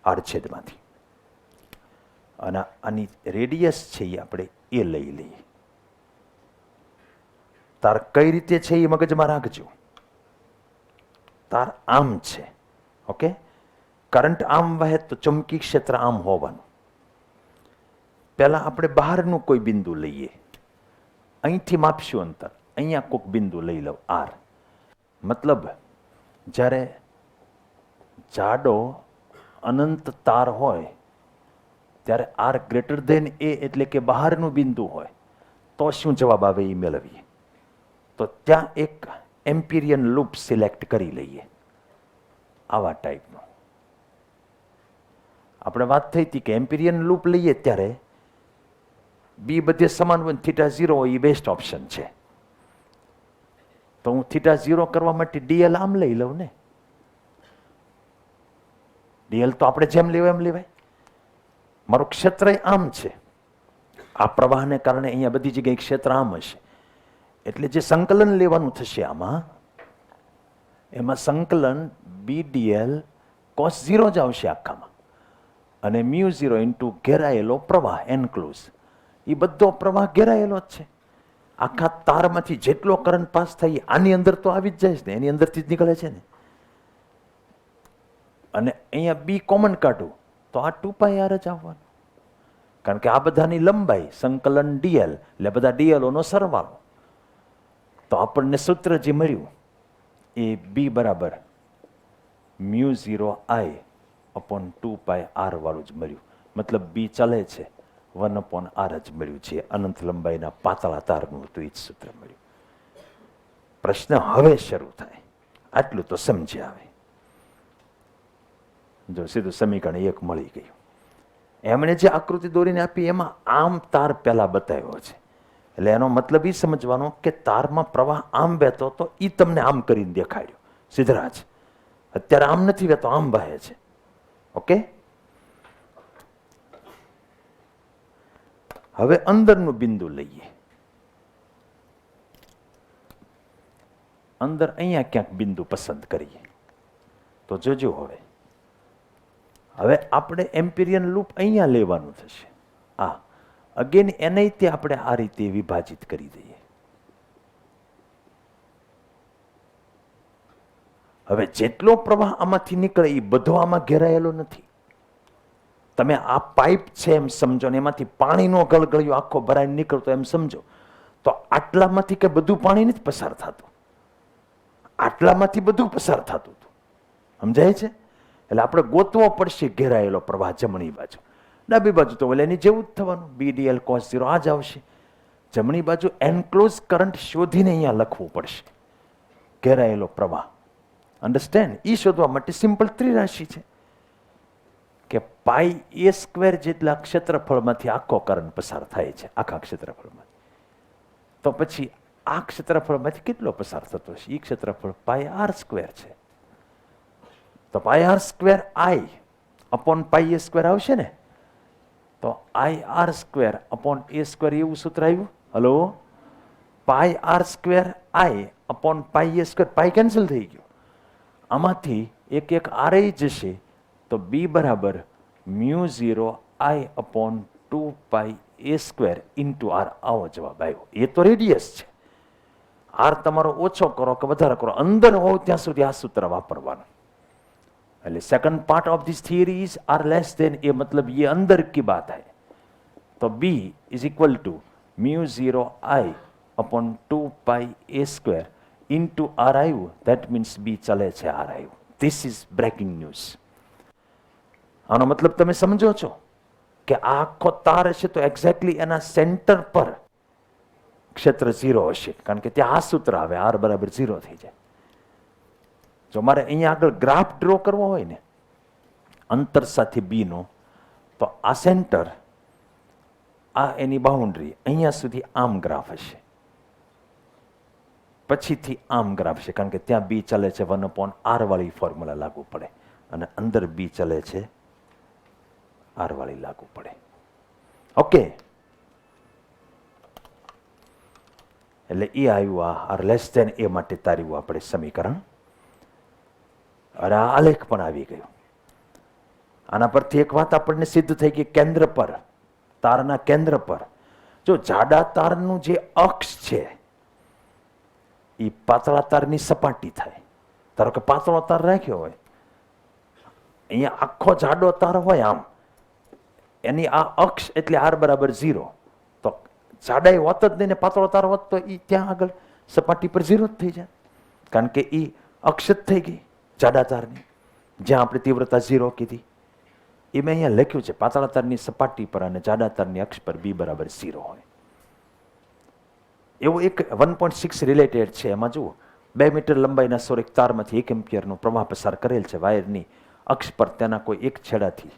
આડછેદમાંથી. અને આની રેડિયસ છે એ આપણે એ લઈ લઈએ. તાર કઈ રીતે છે એ મગજમાં રાખજો. તાર આમ છે, ઓકે? કરંટ આમ વહે તો ચુંબકી ક્ષેત્ર આમ હોવાનું. પહેલા આપણે બહારનું કોઈ બિંદુ લઈએ, અહીંથી માપશું અંતર. અહીંયા કોઈક બિંદુ લઈ લઉં, આર. મતલબ જ્યારે જાડો અનંત તાર હોય ત્યારે આર ગ્રેટર ધેન એ, એટલે કે બહારનું બિંદુ હોય તો શું જવાબ આવે એ મેળવીએ. તો ત્યાં એક એમ્પિરિયન લૂપ સિલેક્ટ કરી લઈએ, આવા ટાઈપનો. આપણે વાત થઈ હતી કે એમ્પિરિયન લૂપ લઈએ ત્યારે બી બધે સમાન હોય, થીટા 0 હોય એ બેસ્ટ ઓપ્શન છે. તો હું થીટા 0 કરવા માટે ડીએલ આમ લઈ લઉં ને. ડીએલ તો આપણે જેમ લેવાય એમ લેવાય. મારું ક્ષેત્ર આમ છે, આ પ્રવાહને કારણે અહીંયા બધી જગ્યાએ ક્ષેત્ર આમ હશે. એટલે જે સંકલન લેવાનું થશે આમાં, એમાં સંકલન BDL cos 0 જ આવશે આખામાં. અને μ0 ઇન્ટુ ઘેરાયેલો પ્રવાહ એનક્લોઝ, એ બધો પ્રવાહ ઘેરાયેલો જ છે. આખા તારમાંથી જેટલો કરંટ પાસ થાય આની અંદર તો આવી જ જાય છે ને, એની અંદરથી જ નીકળે છે ને. અને અહીંયા બી કોમન કાઢું તો આ 2πr જ આવવાનું. કારણ કે આ બધાની લંબાઈ સંકલન ડીએલ, એટલે બધા ડીએલોનો સરવાળો. તો આપણને સૂત્ર જે મળ્યું એ બી બરાબર μ0I અપોન 2πr વાળું જ મળ્યું. મતલબ બી ચાલે છે 1/r જ મળ્યું છે. અનંત લંબાઈના પાતળા તારનું હતું એ જ સૂત્ર મળ્યું. પ્રશ્ન હવે શરૂ થાય, આટલું તો સમજી આવે. જો સીધું સમીકરણ 1 મળી ગયું. એમણે જે આકૃતિ દોરીને આપી એમાં આમ તાર પહેલા બતાવ્યો છે. એટલે એનો મતલબ એ સમજવાનો કે તારમાં પ્રવાહ આમ વહેતો તો એ તમને આમ કરીને દેખાડ્યો સિદ્ધરાજ. અત્યારે આમ નથી વહેતો, આમ વહે છે. ઓકે? હવે અંદરનું બિંદુ લઈએ. અંદર અહીંયા ક્યાંક બિંદુ પસંદ કરીએ. તો જોજો હવે આપણે એમ્પિરિયન લૂપ અહીંયા લેવાનું થશે. આ અગેન એને તે આપણે આ રીતે વિભાજિત કરી દઈએ. હવે જેટલો પ્રવાહ આમાંથી નીકળે એ બધો આમાં ઘેરાયેલો નથી. તમે આ પાઇપ છે એમ સમજો ને એમાંથી પાણીનો ગળગળિયો આખો ભરાઈને નીકળતો એમ સમજો. તો આટલામાંથી કે બધું પાણી નથી પસાર થતું, આટલામાંથી બધું પસાર થતું હતું. સમજાય છે? એટલે આપણે ગોતવો પડશે ઘેરાયેલો પ્રવાહ જમણી બાજુ. ડાબી બાજુ તો એની જેવું જ થવાનું, BDL cos 0 આ જ આવશે. જમણી બાજુ એનક્લોઝ કરંટ શોધીને અહીંયા લખવું પડશે, ઘેરાયેલો પ્રવાહ. અન્ડરસ્ટેન્ડ? એ શોધવા માટે સિમ્પલ ત્રિરાશિ છે કે πa² જેટલા ક્ષેત્રફળમાંથી આખો કરંટ પસાર થાય છે, આખા ક્ષેત્રફળમાંથી. તો પછી આ ક્ષેત્રફળમાંથી કેટલો પસાર થતો હશે? એ ક્ષેત્રફળ πr² છે. તો πr² I અપોન πa² આવશે ને. તો IR² અપોન a² એવું સૂત્ર આવ્યું. Hello, pi r square I upon pi a square, pi cancel થઈ ગયો. આમાંથી એક એક આર જશે, તો બી બરાબર mu 0 I upon 2 pi a square into r. આવો જવાબ આવ્યો. એ તો રેડિયસ છે. આર તમારો ઓછો કરો કે વધારે કરો, અંદર હોવ ત્યાં સુધી આ સૂત્ર વાપરવાનું. એટલે second part of this theory is r less than a, મતલબ ये अंदर की बात है. तो B is equal to mu 0 I upon 2 pi a square into r आयु. दैट मीन्स B चले છે आर आयु. This is breaking news. આનો મતલબ તમે સમજો છો કે આ આખો તાર હશે તો એક્ઝેક્ટલી એના સેન્ટર પર ક્ષેત્ર 0 હશે, કારણ કે ત્યાં આ સૂત્ર આવે, આર બરાબર 0 થઈ જાય. જો મારે અહીંયા આગળ ગ્રાફ ડ્રો કરવો હોય ને અંતર સાથે બી નો, તો આ સેન્ટર, આ એની બાઉન્ડ્રી, અહીંયા સુધી આમ ગ્રાફ હશે, પછીથી આમ ગ્રાફ છે, કારણ કે ત્યાં બી ચાલે છે 1/r વાળી ફોર્મ્યુલા લાગુ પડે, અને અંદર બી ચાલે છે આર વાળી લાગુ પડે. ઓકે, એટલે એ આવ્યું આ આર લેસ ધેન એ માટે તાર્યું આપણે સમીકરણ. અને આ આલેખ પણ આવી ગયો. આના પરથી એક વાત આપણને સિદ્ધ થઈ ગઈ, કેન્દ્ર પર, તારના કેન્દ્ર પર જો જાડા તારનું જે અક્ષ છે એ પાતળા તારની સપાટી થાય. ધારો કે પાતળો તાર રાખ્યો હોય, અહીંયા આખો જાડો તાર હોય આમ, એની આ અક્ષ એટલે આર બરાબર 0, તો જાડાઈ હોત જ નહીં ને પાતળો તાર હોત તો એ ત્યાં આગળ સપાટી પર 0 જ થઈ જાય, કારણ કે એ અક્ષ જ થઈ ગઈ જાડા તારની. જ્યાં આપણે તીવ્રતા 0 કીધી એ મેં અહીંયા લખ્યું છે, પાતળા તારની સપાટી પર અને જાડા તારની અક્ષ પર બી બરાબર 0 હોય. એવું એક 1.6 રિલેટેડ છે. એમાં જુઓ, 2 મીટર લંબાઈના સોરેક તારમાંથી 1 એમ્પિયરનો પ્રવાહ પસાર કરેલ છે. વાયરની અક્ષ પર તેના કોઈ એક છેડાથી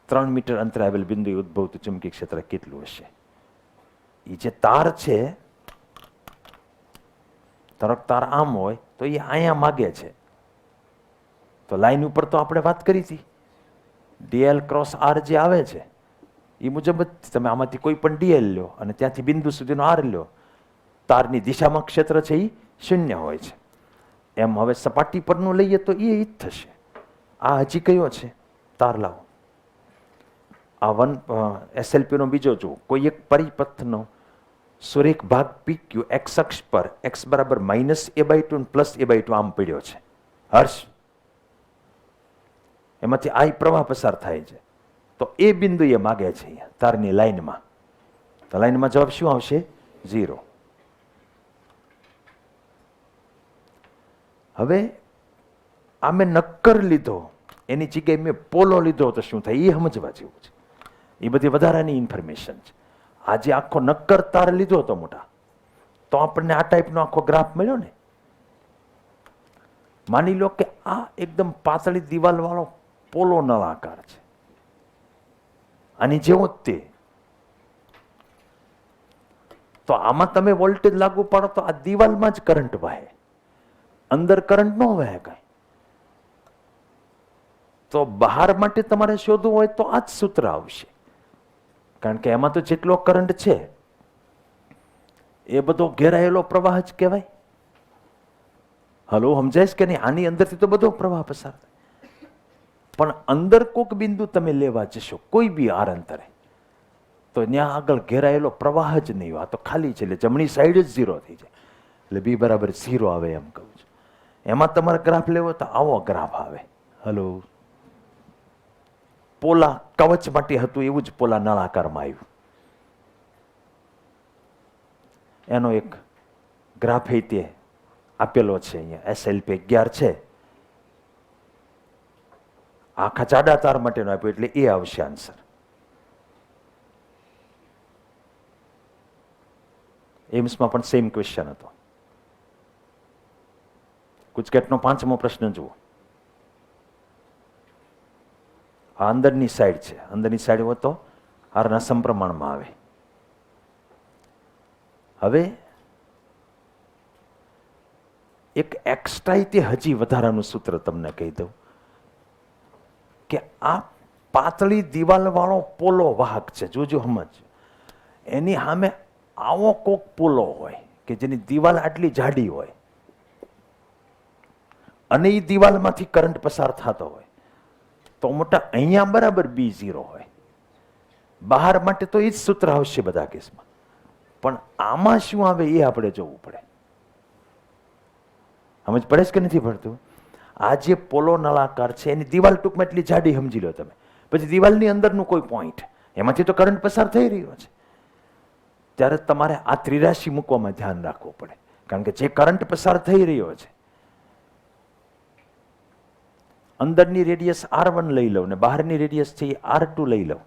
3 મીટર અંતરે આવેલ બિંદુએ ઉદ્ભવતું ચુંબકીય ક્ષેત્ર કેટલું હશે? એ જે તાર છે, ધારો કે તાર આમ હોય તો એ અહીંયા માગે છે, તો લાઈન ઉપર તો આપણે વાત કરી હતી, ડીએલ ક્રોસ આર જે આવે છે એ મુજબ જ તમે આમાંથી કોઈ પણ ડીએલ લો અને ત્યાંથી બિંદુ સુધીનો આર લો, તારની દિશામાં ક્ષેત્ર છે એ 0 હોય છે. એમ હવે સપાટી પરનું લઈએ તો એ જ થશે. આ હજી કયો છે તાર? લાવો આ એસએલપી નો બીજો જુઓ, કોઈ એક પરિપથનો સુરેખ ભાગ PQ એક્સ અક્ષ પર x બરાબર -a/2 અને +a/2 આમ પડ્યો છે. હર્ષ, એમાંથી આઈ પ્રવાહ પસાર થાય છે, તો એ બિંદુ એ માગે છે અહીંયા તારની લાઈનમાં, તો લાઈનમાં જવાબ શું આવશે? 0. હવે આ મેં નક્કર લીધો, એની જગ્યાએ મેં પોલો લીધો તો શું થાય એ સમજવા જેવું છે. એ બધી વધારાની ઇન્ફોર્મેશન છે. આજે આખો નક્કર તાર લીધો હતો મોટા, તો આપણને આ ટાઈપનો આખો ગ્રાફ મળ્યો ને. માની લો કે આ એકદમ પાતળી દિવાલ વાળો પોલો નળાકાર છે, આની જેવો જ તે, તો આમાં તમે વોલ્ટેજ લાગુ પાડો તો આ દિવાલમાં જ કરંટ વહે, અંદર કરંટ ન વહે કાંઈ. તો બહાર માટે તમારે શોધવું હોય તો આ જ સૂત્ર આવશે, કારણ કે એમાં તો જેટલો કરંટ છે એ બધો ઘેરાયેલો પ્રવાહ જ કહેવાય. હલો, સમજાય કે નહીં? આની અંદરથી તો બધો પ્રવાહ પસાર થાય, પણ અંદર કોઈક બિંદુ તમે લેવા જશો કોઈ બી આર અંતરે, તો ત્યાં આગળ ઘેરાયેલો પ્રવાહ જ નહીં હોય, આ તો ખાલી છે, એટલે જમણી સાઈડ જ 0 થઈ જાય, એટલે બી બરાબર 0 આવે એમ કહું છું. એમાં તમારે ગ્રાફ લેવો તો આવો ગ્રાફ આવે. હલો, પોલા કવચ માટે હતું એવું જ પોલા નળાકારમાં આવ્યું. એનો એક ગ્રાફ એ તે આપેલો છે અહીંયા, SLP 11 છે, આખા જાડા તાર માટેનો આપ્યો, એટલે એ આવશે આન્સર. એમ્સમાં પણ સેમ ક્વેશ્ચન હતો. ગુજકેટનો 5મો પ્રશ્ન જુઓ. આ અંદરની સાઈડ છે, અંદરની સાઈડ હોય તો આરના સમપ્રમાણમાં આવે. હવે એક એક્સ્ટ્રા તે હજી વધારાનું સૂત્ર તમને કહી દઉં કે આ પાતળી દિવાલ વાળો પોલો વાહક છે, જોજો સમજ, એની સામે આવો કોક પોલો હોય કે જેની દિવાલ આટલી જાડી હોય અને એ દિવાલમાંથી કરંટ પસાર થતો હોય તો મોટા અહીંયા બરાબર B0 હોય. બહાર માટે તો એ જ સૂત્ર આવશે બધા કેસમાં, પણ આમાં શું આવે એ આપણે જોવું પડે. સમજ પડે છે કે નથી પડતું? આ જે પોલો નળાકાર છે એની દિવાલ ટૂંકમાં એટલી જાડી સમજી લો તમે, પછી દિવાલની અંદરનું કોઈ પોઈન્ટ એમાંથી તો કરંટ પસાર થઈ રહ્યો છે, ત્યારે તમારે આ ત્રિરાશી મૂકવામાં ધ્યાન રાખવું પડે. કારણ કે જે કરંટ પસાર થઈ રહ્યો છે, અંદરની રેડિયસ R1 લઈ લઉં ને બહારની રેડિયસ છે એ R2 લઈ લઉં,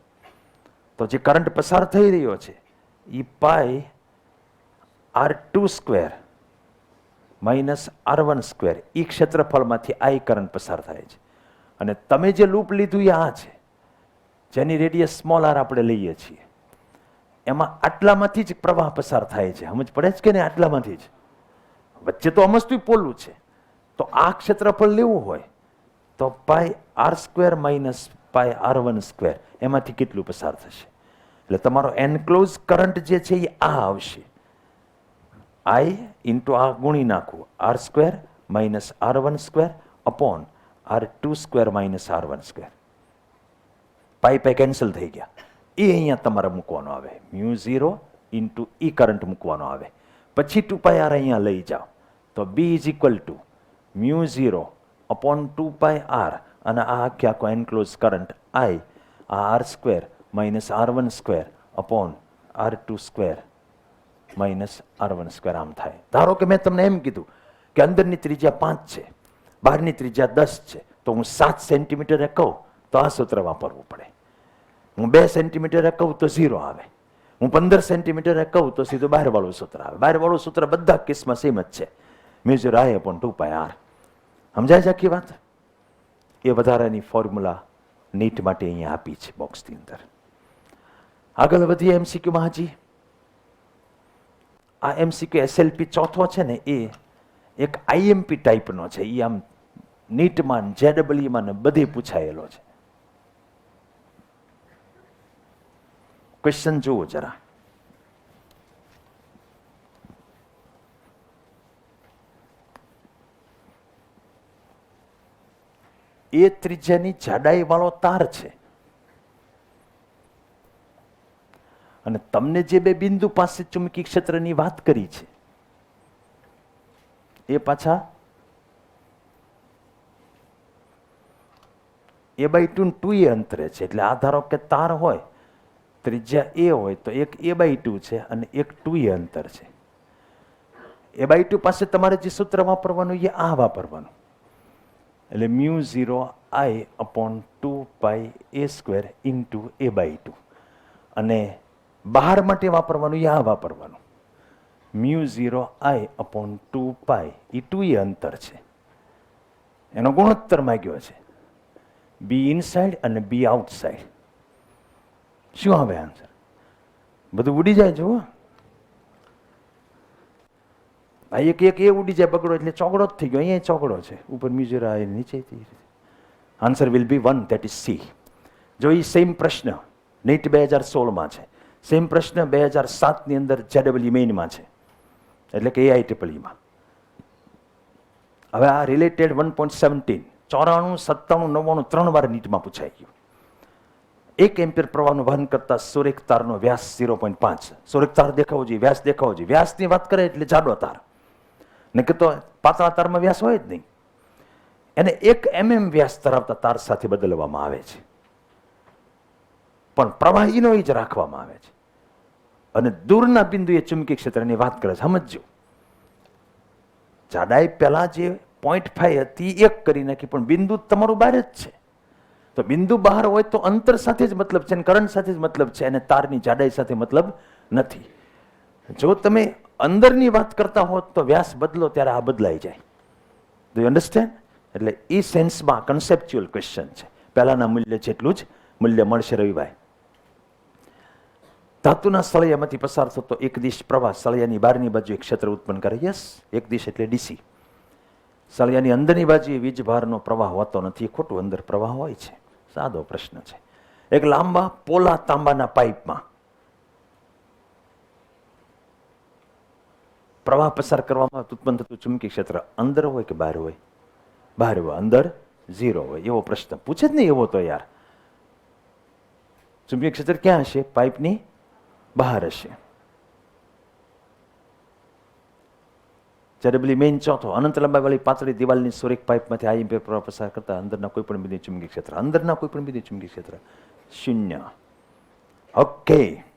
તો જે કરંટ પસાર થઈ રહ્યો છે એ pi R2 square minus R1 square એ ક્ષેત્રફળમાંથી આ કરંટ પસાર થાય છે. અને તમે જે લૂપ લીધું એ આ છે, જેની રેડિયસ સ્મોલ r આપણે લઈએ છીએ, એમાં આટલામાંથી જ પ્રવાહ પસાર થાય છે. સમજ પડે છે કે નહીં? આટલામાંથી જ. વચ્ચે તો અમસ્તું પોલું છે, તો આ ક્ષેત્રફળ લેવું હોય તો પાઈ R square minus pi R1 square એમાંથી કેટલું પસાર થશે? એટલે તમારો એનક્લોઝ કરંટ જે છે એ આ આવશે, I ઇન્ટુ આ ગુણી નાખવું, R square minus R1 square upon R2 square minus R1 square. Pi pi cancel થઈ ગયા. એ અહીંયા તમારે મૂકવાનો આવે, μ0 ઇન્ટુ ઈ કરંટ મૂકવાનો આવે. પછી 2πr અહીંયા લઈ જાઓ તો B is equal to μ0 upon 2πr, અને આ આખો એનક્લોઝ કરંટ I આ R square minus R1 square upon R2 square minus R1 square આમ થાય. ધારો કે મેં તમને એમ કીધું કે અંદરની ત્રિજ્યા 5 છે, બહારની ત્રિજ્યા 10 છે, તો હું 7 સેન્ટીમીટરે કહું તો આ સૂત્ર વાપરવું પડે. હું 2 સેન્ટીમીટરે કહું તો 0 આવે, હું 15 સેન્ટીમીટરે કહું તો સીધું બહારવાળું સૂત્ર આવે. બહારવાળું સૂત્ર બધા કેસમાં સેમ જ છે, μ0 I અપોન 2πr. સમજાય છે આખી વાત? એ વધારાની ફોર્મ્યુલા નીટ માટે અહીંયા આપી છે બોક્સની અંદર. આગળ વધીએ એમસીક્યુમાં. હજી આ એમસીક્યુ SLP ચોથો છે ને, એ એક IMP ટાઈપનો છે. એ આમ નીટમાં JEEમાં ને બધે પૂછાયેલો છે. ક્વેશ્ચન જુઓ જરા. એ ત્રિજ્યાની જાડાઈ વાળો તાર છે, અને તમને જે બે બિંદુ પાસે ચુંબકીય ક્ષેત્રની વાત કરી છે એ પાછા a/2 ને 2a અંતરે છે. એટલે આ ધારો કે તાર હોય, ત્રિજ્યા a હોય તો એક a/2 છે અને એક 2a અંતર છે. a/2 પાસે તમારે જે સૂત્ર વાપરવાનું એ આ વાપરવાનું, એટલે μ0 I upon 2πa square into a/2, અને બહાર માટે વાપરવાનું એ આ વાપરવાનું, μ0 I અપોન 2π એ 2a અંતર છે, એનો ગુણોત્તર માંગ્યો છે, B ઇનસાઇડ અને B આઉટસાઇડ. શું આવે આન્સર? બધું ઉડી જાય. જુઓ, એક એક એ ઉડી જાય બગડો એટલે ચોગડો જ થઈ ગયો. અહીંયા ચોગડો છે, ઉપર μ0 I નીચે. Answer will be 1, that is C. જો એ સેમ પ્રશ્ન નીટ 2016માં છે, સેમ પ્રશ્ન 2007ની અંદર JEE મેઇનમાં છે, એટલે કે AIEEEમાં. હવે આ રિલેટેડ 1.17 94, 97, 99 3 વાર નીટમાં પૂછાઈ ગયું. 1 એમ્પિયર પ્રવાહનું વહન કરતા સોરેક તારનો વ્યાસ 0.5. સોરેક તાર દેખાવો જોઈએ, વ્યાસ દેખાવો જોઈએ. વ્યાસની વાત કરે એટલે જાડો તાર, ને કે તો પાતળા તારમાં વ્યાસ હોય જ નહીં. એને 1 mm વ્યાસ ધરાવતા તાર સાથે બદલવામાં આવે છે, પણ પ્રવાહીનો જ રાખવામાં આવે છે. અને દૂરના બિંદુએ ચુંબકીય ક્ષેત્રની વાત કરે છે. સમજો, જાડાઈ પહેલા જે 0.5 હતી 1 કરી નાખી, પણ બિંદુ તમારું બહાર જ છે. તો બિંદુ બહાર હોય તો અંતર સાથે જ મતલબ છે, કરંટ સાથે જ મતલબ છે, અને તારની જાડાઈ સાથે મતલબ નથી. જો તમે અંદરની વાત કરતા હો તો વ્યાસ બદલો ત્યારે આ બદલાઈ જાય. Do you understand? એટલે એ સેન્સમાં કન્સેપ્ચ્યુઅલ ક્વેશ્ચન છે. પહેલાના મૂલ્ય જેટલું જ મૂલ્ય મળશે. રવિભાઈ, ધાતુના સળિયામાંથી પસાર થતો એક દિશ પ્રવાહ સળિયાની બહારની બાજુ એક ક્ષેત્ર ઉત્પન્ન કરે. યસ, એક દિશ એટલે DC. સળિયાની અંદરની બાજુએ વીજભારનો પ્રવાહ હોતો નથી, એ ખોટું. અંદર પ્રવાહ હોય છે. સાદો પ્રશ્ન છે. એક લાંબા પોલા તાંબાના પાઇપમાં પ્રવાહ પસાર કરવામાં ઉત્પન્ન થતું ચુંબકીય ક્ષેત્ર અંદર હોય કે બહાર હોય? બહાર હોય. અંદર 0 હોય. એવો પ્રશ્ન પૂછે જ નહીં એવો તો યાર. ચુંબકીય ક્ષેત્ર ક્યાં હશે? પાઇપની બહાર હશે. જ્યારે પેલી મેઇન ચોથો અનંત લંબાઈવાળી પાતળી દિવાલની સોરિક પાઇપમાંથી આ એમ્પિયર પ્રવાહ પસાર કરતા અંદરના કોઈ પણ બિંદુ ચુંબકીય ક્ષેત્ર, અંદરના કોઈ પણ બિંદુ ચુંબકીય ક્ષેત્ર 0. ઓકે.